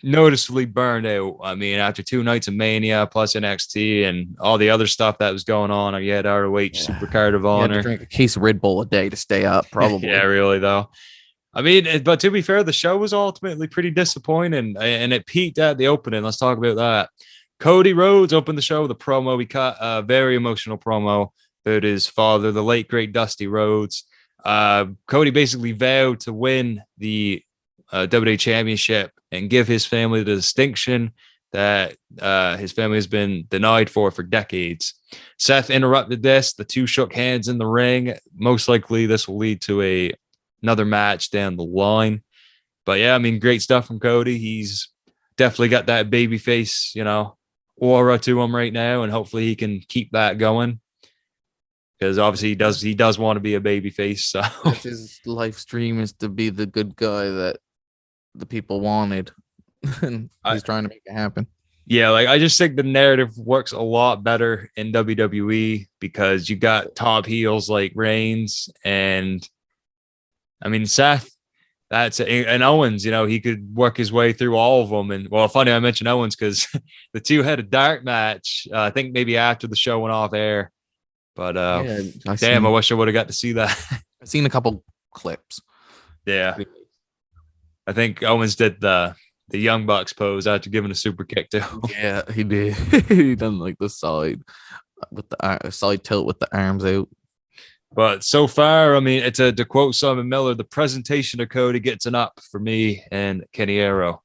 noticeably burned out. I mean, after 2 nights of Mania plus NXT and all the other stuff that was going on, you had ROH Supercard of Honor.
You had to drink a case of Red Bull a day to stay up, probably.
Yeah, really though. I mean, but to be fair, the show was ultimately pretty disappointing, and it peaked at the opening. Let's talk about that. Cody Rhodes opened the show with a promo. He cut a very emotional promo about his father, the late great Dusty Rhodes. Cody basically vowed to win the WWE Championship and give his family the distinction that his family has been denied for decades. Seth interrupted this. The two shook hands in the ring. Most likely, this will lead to another match down the line. But yeah, I mean, great stuff from Cody. He's definitely got that baby face, aura to him right now, and hopefully he can keep that going. Because obviously he does want to be a baby face. So
That's his live stream, is to be the good guy that the people wanted. And he's trying to make it happen.
yeah, like I just think the narrative works a lot better in WWE because you got top heels like Reigns and I mean Seth. And Owens, he could work his way through all of them. And well, funny I mentioned Owens because the two had a dark match. I think maybe after the show went off air. But
Yeah,
I wish I would have got to see that.
I've seen a couple clips.
Yeah, I think Owens did the Young Bucks pose after giving a super kick too.
Yeah, he did. He done like the side with the side tilt with the arms out.
But so far, I mean, to quote Simon Miller, the presentation of Cody gets an up for me and Kenny Arrow.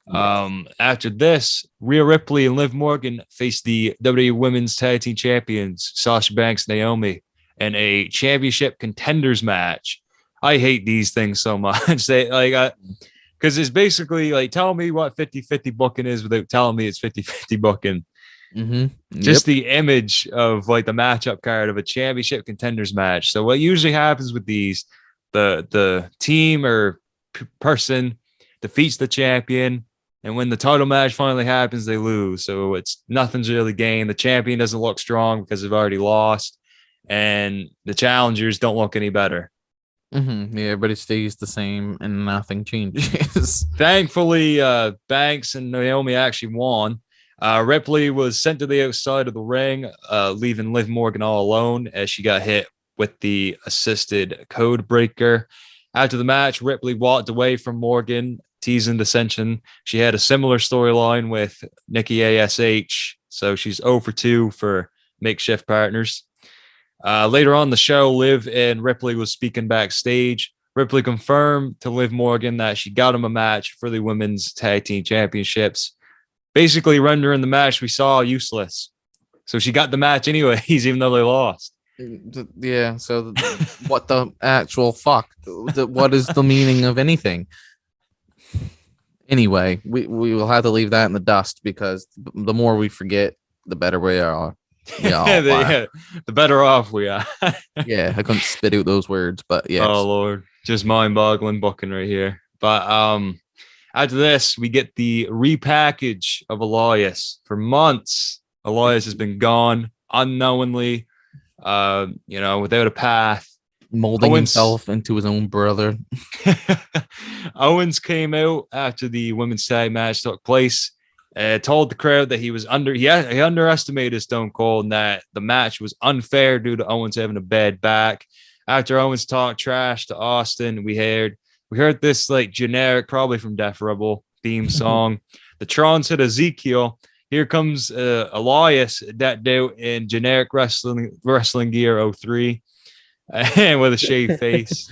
After this, Rhea Ripley and Liv Morgan face the WWE Women's Tag Team Champions Sasha Banks, Naomi, in a championship contenders match. I hate these things so much. They because it's basically like tell me what 50-50 booking is without telling me it's 50-50 booking.
Mm-hmm.
Just the image of like the matchup card of a championship contenders match. So what usually happens with these, the team or person defeats the champion, and when the title match finally happens, they lose. So nothing's really gained. The champion doesn't look strong because they've already lost, and the challengers don't look any better.
Mm-hmm. Yeah, everybody stays the same and nothing changes.
Thankfully, Banks and Naomi actually won. Ripley was sent to the outside of the ring, leaving Liv Morgan all alone as she got hit with the assisted code breaker. After the match, Ripley walked away from Morgan, teasing dissension. She had a similar storyline with Nikki ASH, so she's 0 for 2 for makeshift partners. Later on the show, Liv and Ripley was speaking backstage. Ripley confirmed to Liv Morgan that she got him a match for the Women's Tag Team Championships, basically rendering the match we saw useless. So she got the match anyways, even though they lost.
Yeah, so what the actual fuck? What is the meaning of anything? Anyway, we will have to leave that in the dust because the more we forget, the better we are. Yeah,
the better off we are.
Yeah, I couldn't spit out those words, but yeah.
Oh Lord, just mind-boggling booking right here. But after this, we get the repackage of Elias. For months, Elias has been gone unknowingly, without a path.
Molding himself into his own brother.
Owens came out after the women's tag match took place, told the crowd that he underestimated Stone Cold and that the match was unfair due to Owens having a bad back. After Owens talked trash to Austin, we heard this like generic, probably from Def Rebel theme song. The Trons hit Ezekiel. Here comes Elias, decked out in generic wrestling gear 03, and with a shaved face.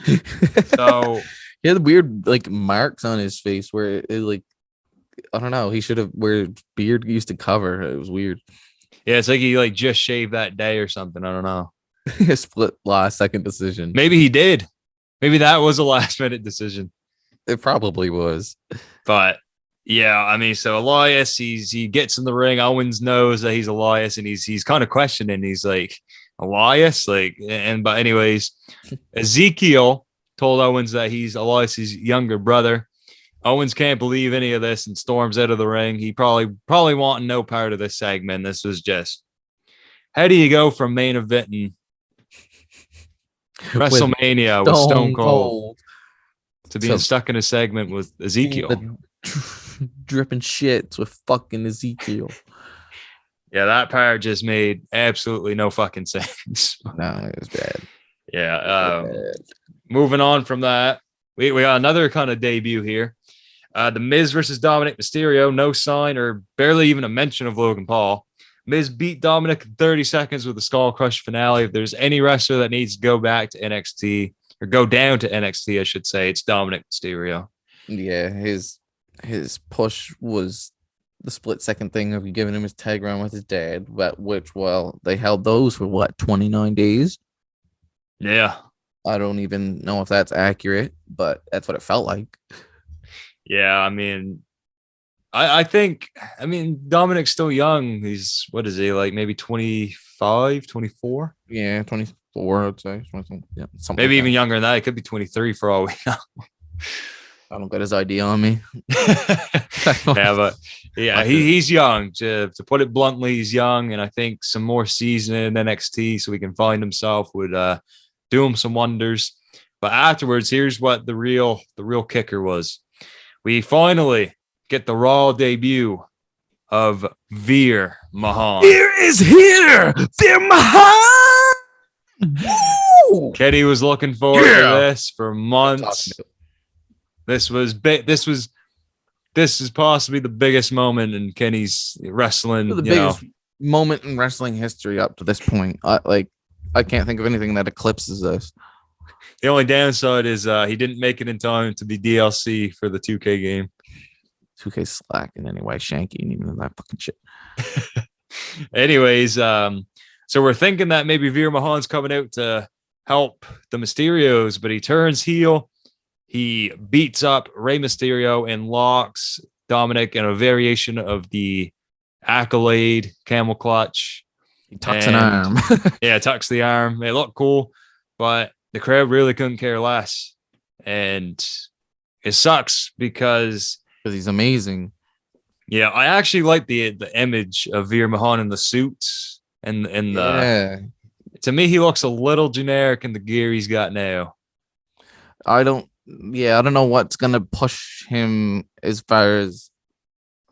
So
he had weird like marks on his face where it like, I don't know. He should have where beard used to cover. It was weird.
Yeah, it's like he like just shaved that day or something. I don't know.
A split last second decision.
Maybe he did. Maybe that was a last minute decision.
It probably was.
But yeah, I mean, so Elias, he gets in the ring. Owens knows that he's Elias, and he's kind of questioning. He's like, Elias, but anyways, Ezekiel told Owens that he's Elias's younger brother. Owens can't believe any of this and storms out of the ring. He probably wanting no part of this segment. This was just, how do you go from main eventing WrestleMania with Stone Cold to being stuck in a segment with Ezekiel?
Dripping shits with fucking Ezekiel.
Yeah, that part just made absolutely no fucking sense.
No, it was bad.
Yeah. Moving on from that, we got another kind of debut here. The Miz versus Dominic Mysterio. No sign or barely even a mention of Logan Paul. Miz beat Dominic in 30 seconds with a skull crush finale. If there's any wrestler that needs to go back to NXT or go down to NXT, I should say, it's Dominic Mysterio.
Yeah, his push was the split second thing of giving him his tag run with his dad, but they held those for 29 days.
Yeah.
I don't even know if that's accurate, but that's what it felt like.
Yeah, I mean, I think, Dominic's still young. He's, what is he, like maybe 25, 24?
Yeah, 24, I'd say. Yeah, something
Maybe
like
even
that.
younger than that. He could be 23 for all we know.
I don't got his ID on me.
Yeah, but yeah, he's young. To put it bluntly, he's young, and I think some more seasoning in NXT so he can find himself would do him some wonders. But afterwards, here's what the real kicker was. We finally get the Raw debut of Veer Mahan.
Here is here. Veer Mahan. Woo!
Kenny was looking forward to this for months. This is possibly the biggest moment in Kenny's wrestling.
The biggest moment in wrestling history up to this point. I can't think of anything that eclipses this.
The only downside is he didn't make it in time to be DLC for the 2K game.
2K slacking anyway, Shanky, and even that fucking shit.
Anyways, so we're thinking that maybe Veer Mahan's coming out to help the Mysterios, but he turns heel. He beats up Rey Mysterio and locks Dominic in a variation of the Accolade camel clutch.
He tucks an arm.
Yeah, tucks the arm. It looked cool, but the crowd really couldn't care less. And it sucks because
he's amazing.
Yeah, I actually like the image of Veer Mahan in the suits and the. To me, he looks a little generic in the gear he's got now.
I don't know what's gonna push him as far as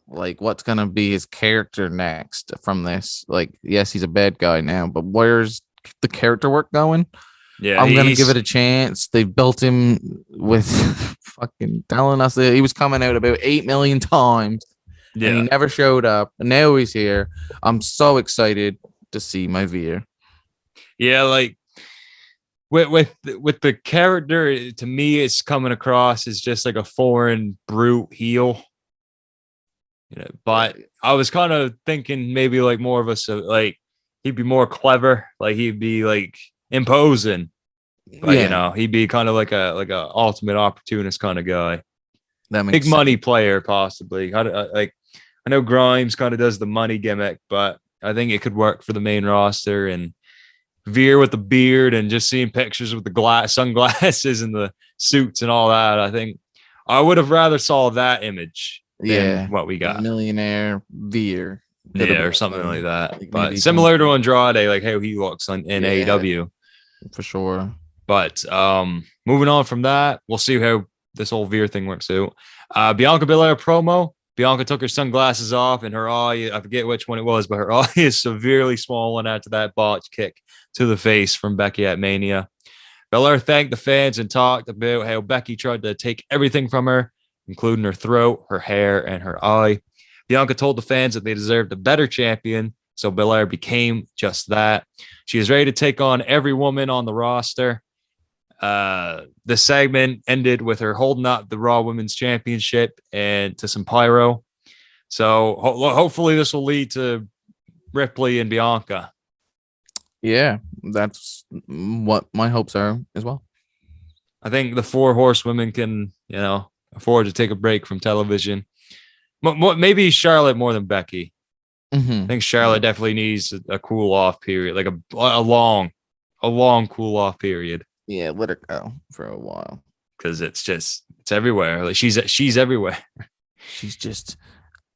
like what's gonna be his character next from this. Like, yes, he's a bad guy now, but where's the character work going?
Yeah,
I'm gonna give it a chance. They built him with fucking telling us that he was coming out about 8 million times, and he never showed up. And now he's here. I'm so excited to see my Veer.
Yeah, like with the character, to me, it's coming across as just like a foreign brute heel. But I was kind of thinking maybe like more of like he'd be more clever, like he'd be like imposing, but he'd be kind of like a ultimate opportunist kind of guy.
That makes
big money player, possibly. I know Grimes kind of does the money gimmick, but I think it could work for the main roster. And Veer with the beard and just seeing pictures with the sunglasses and the suits and all that, I think I would have rather saw that image than what we got.
Millionaire Veer.
Yeah, or something like that. Like but similar to Andrade, like how he looks in AEW.
For sure.
But moving on from that, we'll see how this whole Veer thing works out. Bianca Belair promo. Bianca took her sunglasses off and her eye, I forget which one it was, but her eye is severely swollen after that botch kick to the face from Becky at Mania. Belair thanked the fans and talked about how Becky tried to take everything from her, including her throat, her hair, and her eye. Bianca told the fans that they deserved a better champion, so Belair became just that. She is ready to take on every woman on the roster. The segment ended with her holding up the Raw Women's Championship and to some pyro. So hopefully this will lead to Ripley and Bianca.
Yeah, that's what my hopes are as well.
I think the 4 horsewomen can, afford to take a break from television. Maybe Charlotte more than Becky.
Mm-hmm.
I think Charlotte definitely needs a cool off period, like a long cool off period.
Yeah, let her go for a while
because it's everywhere. Like she's everywhere.
She's just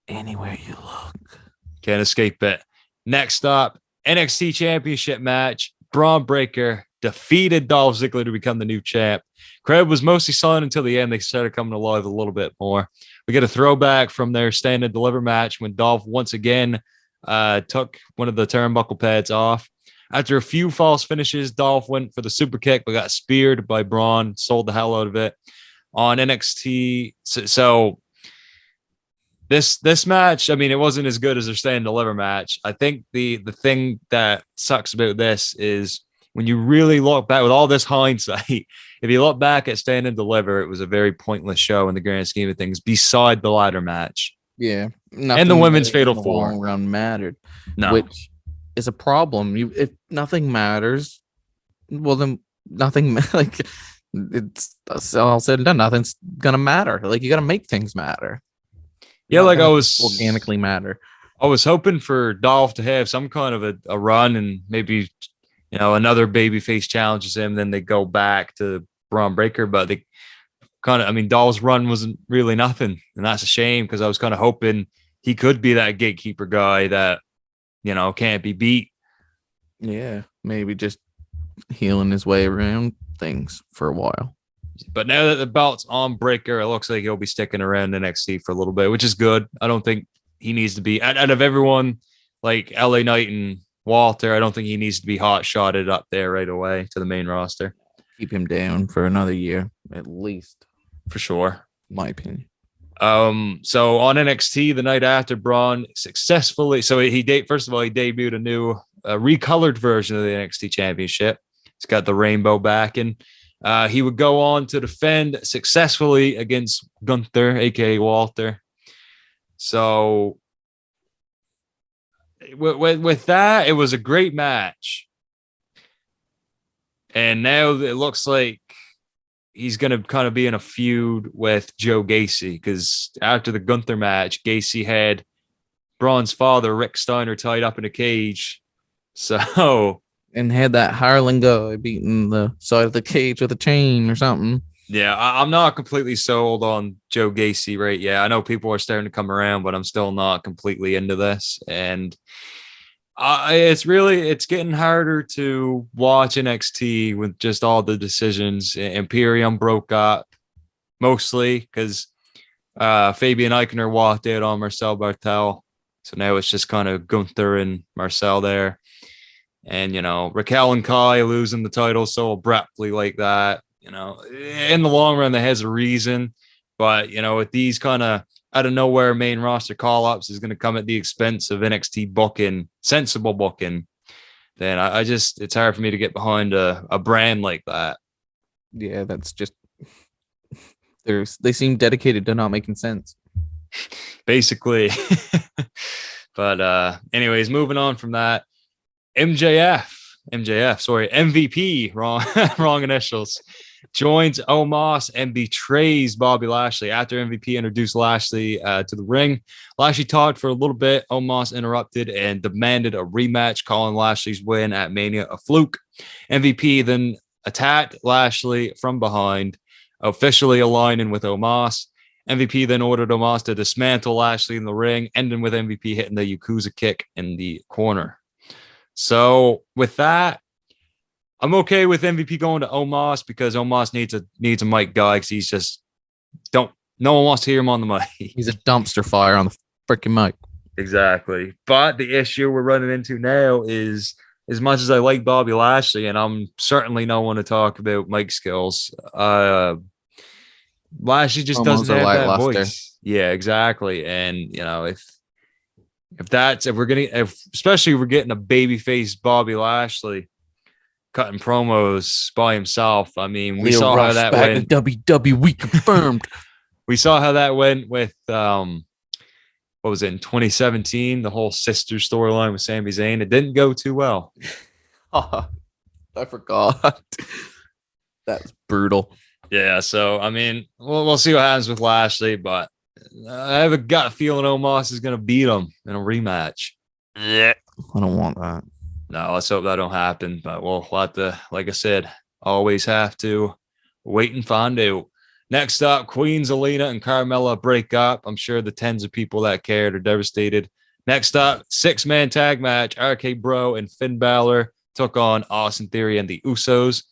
anywhere you look.
Can't escape it. Next up, NXT Championship match. Braun Breaker defeated Dolph Ziggler to become the new champ. Crowd was mostly silent until the end. They started coming alive a little bit more. We get a throwback from their Stand and Deliver match when Dolph once again took one of the turnbuckle pads off. After a few false finishes, Dolph went for the super kick, but got speared by Braun, sold the hell out of it on NXT. So this match, it wasn't as good as their Stand and Deliver match. I think the thing that sucks about this is when you really look back with all this hindsight, if you look back at Stand and Deliver, it was a very pointless show in the grand scheme of things, beside the ladder match.
Yeah.
And the women's Fatal 4.
Long round mattered.
No.
Which is a problem. If nothing matters, well then nothing it's all said and done. Nothing's gonna matter. Like you got to make things matter.
Yeah,
Not
like I
gonna
was
organically matter.
I was hoping for Dolph to have some kind of a run and maybe another babyface challenges him, then they go back to Braun Breaker, but they Dolph's run wasn't really nothing, and that's a shame because I was kind of hoping he could be that gatekeeper guy that can't be beat.
Yeah, maybe just healing his way around things for a while.
But now that the belt's on Breaker, it looks like he'll be sticking around NXT for a little bit, which is good. I don't think he needs to be out of everyone like LA Knight and Walter. I don't think he needs to be hot shotted up there right away to the main roster.
Keep him down for another year at least,
For sure.
my opinion.
So on NXT the night after, Braun successfully, he debuted a new recolored version of the NXT Championship. It's got the rainbow backing. He would go on to defend successfully against Gunther, aka Walter. So with that, it was a great match. And now it looks like he's going to kind of be in a feud with Joe Gacy because after the Gunther match, Gacy had Braun's father, Rick Steiner, tied up in a cage. So,
and had that hireling guy beating the side of the cage with a chain or something.
Yeah, I'm not completely sold on Joe Gacy right yet. I know people are starting to come around, but I'm still not completely into this. And it's getting harder to watch NXT with just all the decisions. Imperium broke up mostly because Fabian Eichner walked out on Marcel Bartel. So now it's just kind of Gunther and Marcel there. And, Raquel and Kai losing the title so abruptly like that. In the long run, that has a reason. But, with these kind of out of nowhere main roster call-ups is going to come at the expense of NXT booking, sensible booking, then it's hard for me to get behind a brand like that.
Yeah, that's just they seem dedicated to not making sense.
Basically. But anyways, moving on from that, MVP, wrong initials, joins Omos and betrays Bobby Lashley after MVP introduced Lashley to the ring. Lashley talked for a little bit. Omos interrupted and demanded a rematch, calling Lashley's win at Mania a fluke. MVP then attacked Lashley from behind, officially aligning with Omos. MVP then ordered Omos to dismantle Lashley in the ring, ending with MVP hitting the Yakuza kick in the corner. So with that, I'm okay with MVP going to Omos because Omos needs a mic guy because he's just no one wants to hear him on the mic.
He's a dumpster fire on the freaking mic.
Exactly. But the issue we're running into now is, as much as I like Bobby Lashley, and I'm certainly no one to talk about mic skills, Lashley just doesn't have that voice. Yeah, exactly. And if we're getting a babyface Bobby Lashley cutting promos by himself, I mean, we saw how that went.
WWE confirmed.
We saw how that went with what was it in 2017? The whole sister storyline with Sami Zayn. It didn't go too well.
Oh, I forgot. That's brutal.
Yeah, so I mean, we'll see what happens with Lashley, but I have a gut feeling Omos is going to beat him in a rematch.
Yeah, I don't want that.
No, let's hope that don't happen. But we'll have to, like I said, always have to wait and find out. Next up, Queen Zelina and Carmella break up. I'm sure the tens of people that cared are devastated. Next up, 6-man tag match. RK Bro and Finn Balor took on Austin Theory and the Usos.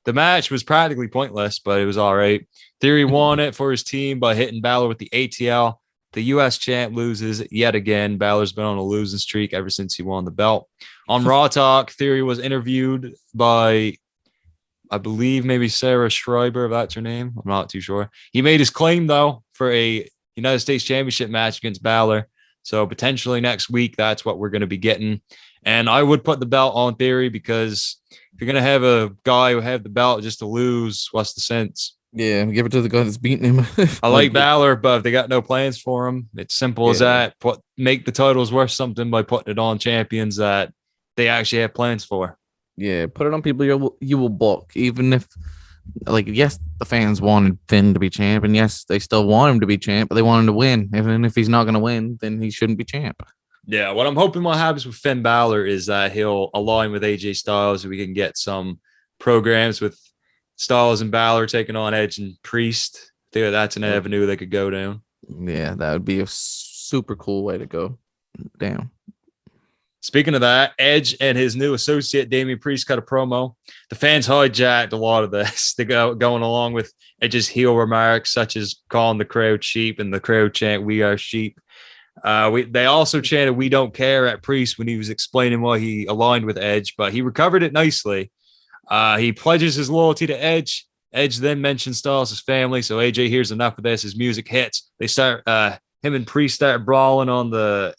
The match was practically pointless, but it was all right. Theory won it for his team by hitting Balor with the ATL. The U.S. champ loses yet again. Balor's been on a losing streak ever since he won the belt. On Raw Talk, Theory was interviewed by, I believe, maybe Sarah Schreiber, if that's her name. I'm not too sure. He made his claim, though, for a United States Championship match against Balor. So potentially next week, that's what we're going to be getting. And I would put the belt on Theory because if you're going to have a guy who have the belt just to lose, what's the sense?
Yeah, give it to the guy that's beating him.
I like Balor, but if they got no plans for him, it's simple as that. Make the titles worth something by putting it on champions that they actually have plans for.
Yeah, put it on people you will book, even if Like, yes, the fans wanted Finn to be champ, and yes, they still want him to be champ, but they want him to win. Even if he's not going to win, then he shouldn't be champ.
Yeah, what I'm hoping what happens with Finn Balor is that he'll align with AJ Styles, and we can get some programs with Styles and Balor taking on Edge and Priest. I think that's an avenue they could go down.
Yeah, that would be a super cool way to go down.
Speaking of that, Edge and his new associate, Damian Priest, cut a promo. The fans hijacked a lot of this. They going along with Edge's heel remarks, such as calling the crowd sheep and the crowd chant, "We are sheep." They also chanted "We don't care" at Priest when he was explaining why he aligned with Edge, but he recovered it nicely. He pledges his loyalty to Edge. Edge then mentions Styles' family, so AJ hears enough of this. His music hits. They start him and Priest start brawling on the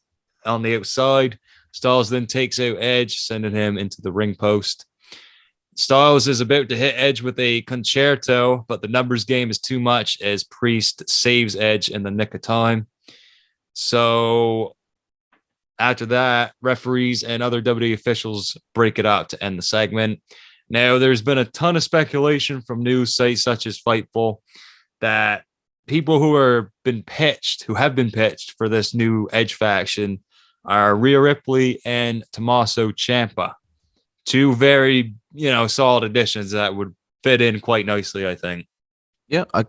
outside. Styles then takes out Edge, sending him into the ring post. Styles is about to hit Edge with a concerto, but the numbers game is too much as Priest saves Edge in the nick of time. So after that, referees and other WWE officials break it up to end the segment. Now, there's been a ton of speculation from news sites such as Fightful that people who have been pitched for this new Edge faction are Rhea Ripley and Tommaso Ciampa. Two very, solid additions that would fit in quite nicely, I think.
Yeah, I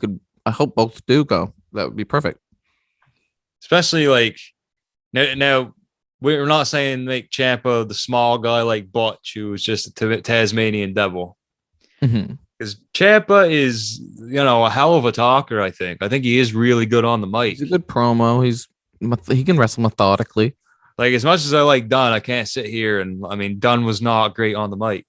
hope both do go. That would be perfect.
Especially like now we're not saying make Ciampa the small guy like Butch, who was just a Tasmanian devil. Because Ciampa is, a hell of a talker, I think. I think he is really good on the mic.
He's a good promo. He can wrestle methodically.
Like, as much as I like Dunn, I can't sit here and, Dunn was not great on the mic.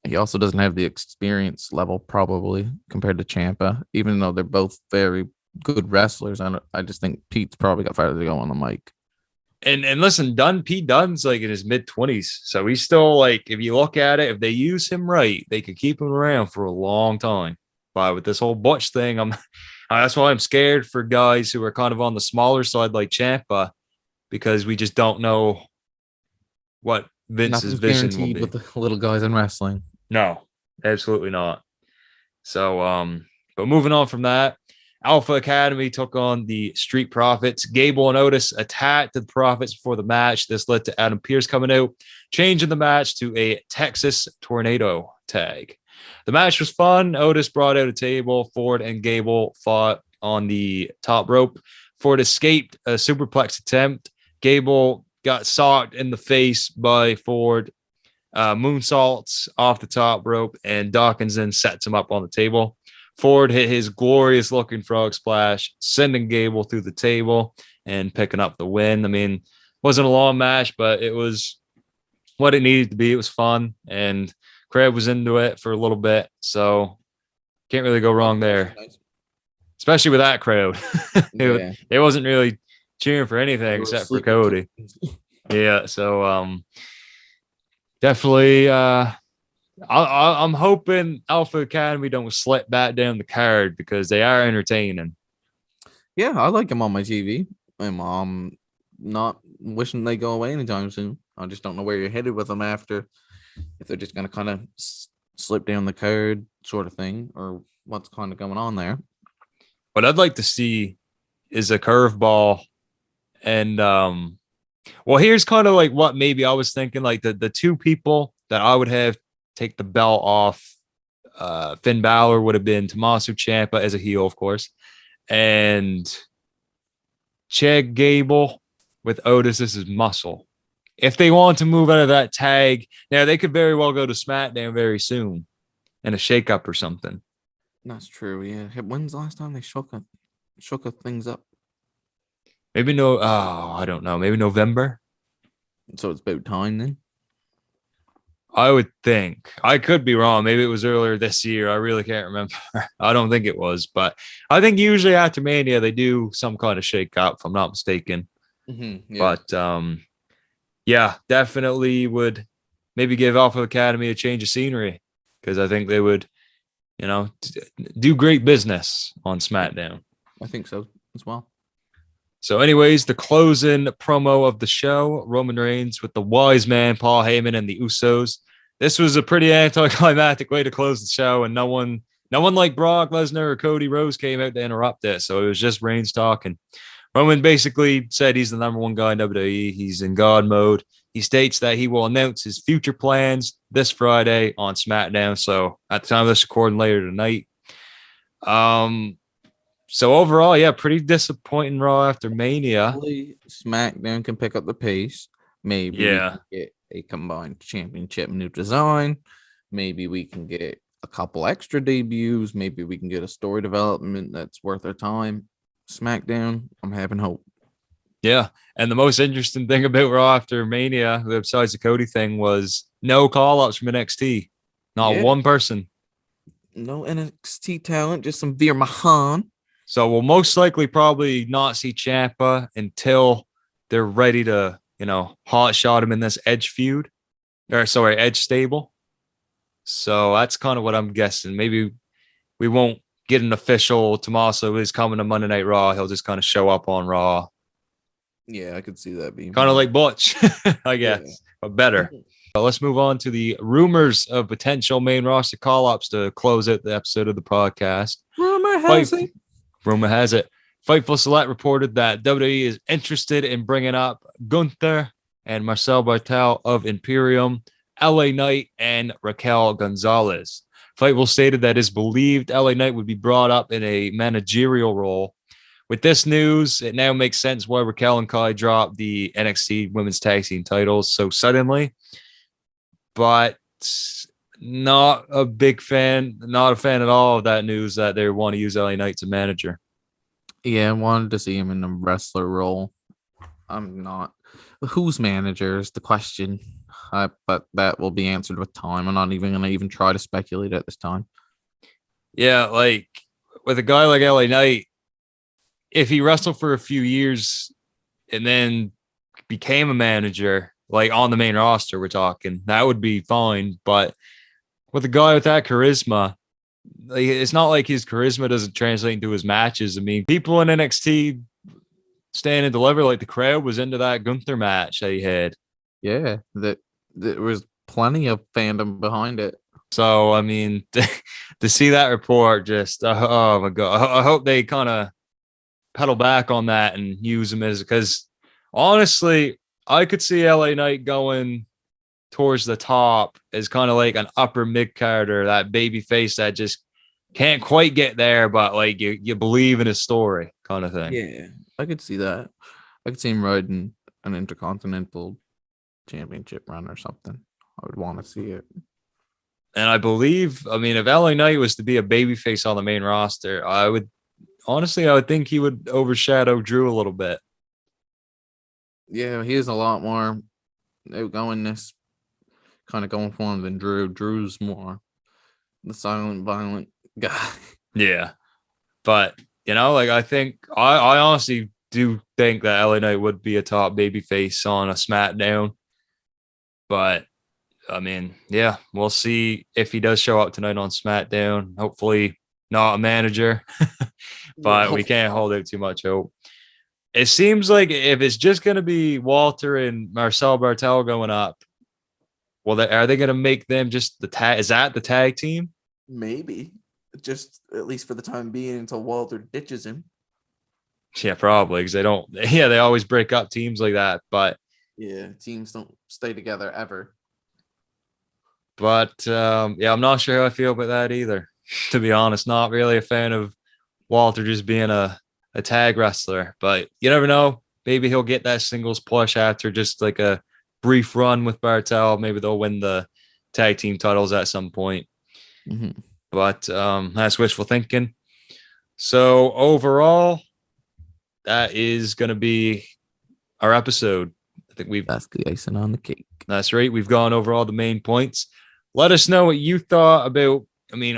He also doesn't have the experience level, probably, compared to Ciampa, even though they're both very good wrestlers. I just think Pete's probably got farther to go on the mic.
And listen, Pete Dunne's like in his mid-20s. So he's still like, if you look at it, if they use him right, they could keep him around for a long time. But with this whole Butch thing, that's why I'm scared for guys who are kind of on the smaller side like Ciampa, because we just don't know what Vince's vision will be.
With the little guys in wrestling.
No, absolutely not. So, but moving on from that, Alpha Academy took on the Street Profits. Gable and Otis attacked the Profits before the match. This led to Adam Pearce coming out, changing the match to a Texas Tornado tag. The match was fun. Otis brought out a table. Ford and Gable fought on the top rope. Ford escaped a superplex attempt. Gable got socked in the face by Ford, moonsaults off the top rope, and Dawkins then sets him up on the table. Ford hit his glorious looking frog splash, sending Gable through the table and picking up the win. Wasn't a long match, but it was what it needed to be. It was fun, and Craig was into it for a little bit, so can't really go wrong there. Especially with that crowd. It wasn't really cheering for anything except for Cody. Yeah, so definitely I'm hoping Alpha Academy don't slip back down the card because they are entertaining.
Yeah, I like them on my TV. I'm not wishing they go away anytime soon. I just don't know where you're headed with them after, if they're just going to kind of slip down the card sort of thing, or what's kind of going on there.
What I'd like to see is a curveball. And here's kind of like what maybe I was thinking, like the two people that I would have take the belt off Finn Balor would have been Tommaso Ciampa as a heel, of course, and Chad Gable with Otis as his muscle. If they want to move out of that tag, now they could very well go to SmackDown very soon in a shakeup or something.
That's true. Yeah. When's the last time they shook things up?
Maybe I don't know. Maybe November.
So it's about time then.
I would think. I could be wrong. Maybe it was earlier this year. I really can't remember. I don't think it was, but I think usually after Mania they do some kind of shake up, if I'm not mistaken.
Mm-hmm,
yeah. But definitely would maybe give Alpha Academy a change of scenery, because I think they would, do great business on SmackDown.
I think so as well.
So anyways, the closing promo of the show, Roman Reigns with the wise man, Paul Heyman, and the Usos. This was a pretty anticlimactic way to close the show, and no one no one like Brock Lesnar or Cody Rhodes came out to interrupt it. So it was just Reigns talking. Roman basically said he's the number one guy in WWE. He's in God mode. He states that he will announce his future plans this Friday on SmackDown. So at the time of this recording later tonight. So overall, yeah, pretty disappointing Raw after Mania.
Hopefully SmackDown can pick up the pace. Maybe we
Yeah.
can get a combined championship new design. Maybe we can get a couple extra debuts. Maybe we can get a story development that's worth our time. SmackDown, I'm having hope.
Yeah. And the most interesting thing about Raw after Mania, besides the Cody thing, was no call-ups from NXT. Not one person.
No NXT talent, just some Veer Mahan.
So we'll most likely probably not see Ciampa until they're ready to, hot shot him in this Edge feud. Edge stable. So that's kind of what I'm guessing. Maybe we won't get an official Tommaso is coming to Monday Night Raw. He'll just kind of show up on Raw.
Yeah, I could see that being
kind of like Butch, I guess, but better. Let's move on to the rumors of potential main roster call-ups to close out the episode of the podcast.
Rumor has it.
Fightful Select reported that WWE is interested in bringing up Gunther and Marcel Bartel of Imperium, LA Knight, and Raquel Gonzalez. Fightful stated that it's believed LA Knight would be brought up in a managerial role. With this news, it now makes sense why Raquel and Kai dropped the NXT Women's Tag Team titles so suddenly. But not a fan at all of that news that they want to use LA Knight as a manager.
Yeah, I wanted to see him in a wrestler role. I'm not. Who's manager is the question. But that will be answered with time. I'm not even going to try to speculate at this time.
Yeah, like with a guy like LA Knight, if he wrestled for a few years and then became a manager, like on the main roster, we're talking, that would be fine. But with a guy with that charisma, like, it's not like his charisma doesn't translate into his matches. I mean, people in NXT stand and deliver, like the crowd was into that Gunther match that he had.
Yeah, there was plenty of fandom behind it.
So, I mean, to see that report, just, oh my God, I hope they kind of pedal back on that and use him because honestly, I could see LA Knight going towards the top as kind of like an upper mid-carder, that baby face that just can't quite get there, but like you believe in his story kind of thing.
Yeah, I could see that. I could see him riding an Intercontinental Championship run or something. I would want to see it.
And I believe, if LA Knight was to be a babyface on the main roster, I would think he would overshadow Drew a little bit.
Yeah, he has a lot more outgoingness kind of going for him than Drew. Drew's more the silent, violent guy.
Yeah. But, I honestly do think that LA Knight would be a top babyface on a SmackDown. But, yeah, we'll see if he does show up tonight on SmackDown. Hopefully not a manager, but we can't hold out too much hope. It seems like if it's just going to be Walter and Marcel Bartel going up, well, are they going to make them just the tag? Is that the tag team?
Maybe. Just at least for the time being until Walter ditches him.
Yeah, probably. Because they always break up teams like that. But
yeah, teams don't stay together ever.
But I'm not sure how I feel about that either. To be honest, not really a fan of Walter just being a tag wrestler, but you never know. Maybe he'll get that singles push after just like a brief run with Bartel. Maybe they'll win the tag team titles at some point.
Mm-hmm.
But that's wishful thinking. So overall, that is going to be our episode. I think
that's the icing on the cake.
That's right. We've gone over all the main points. Let us know what you thought about,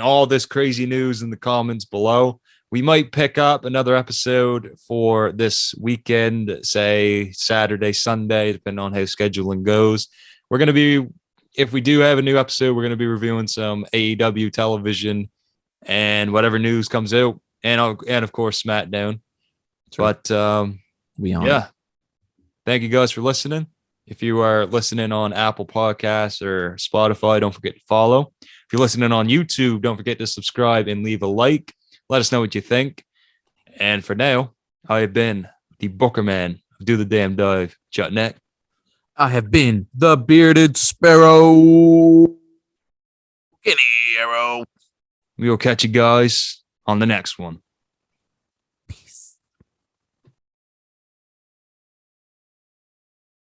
all this crazy news in the comments below. We might pick up another episode for this weekend, say Saturday, Sunday, depending on how scheduling goes. We're going to be, if we do have a new episode, we're going to be reviewing some AEW television and whatever news comes out, and of course SmackDown. But yeah, thank you guys for listening. If you are listening on Apple Podcasts or Spotify, don't forget to follow. If you're listening on YouTube, don't forget to subscribe and leave a like. Let us know what you think. And for now, I have been the Booker Man of Do the Damn Dive, Chutneck.
I have been the bearded sparrow. Guinea arrow.
We will catch you guys on the next one.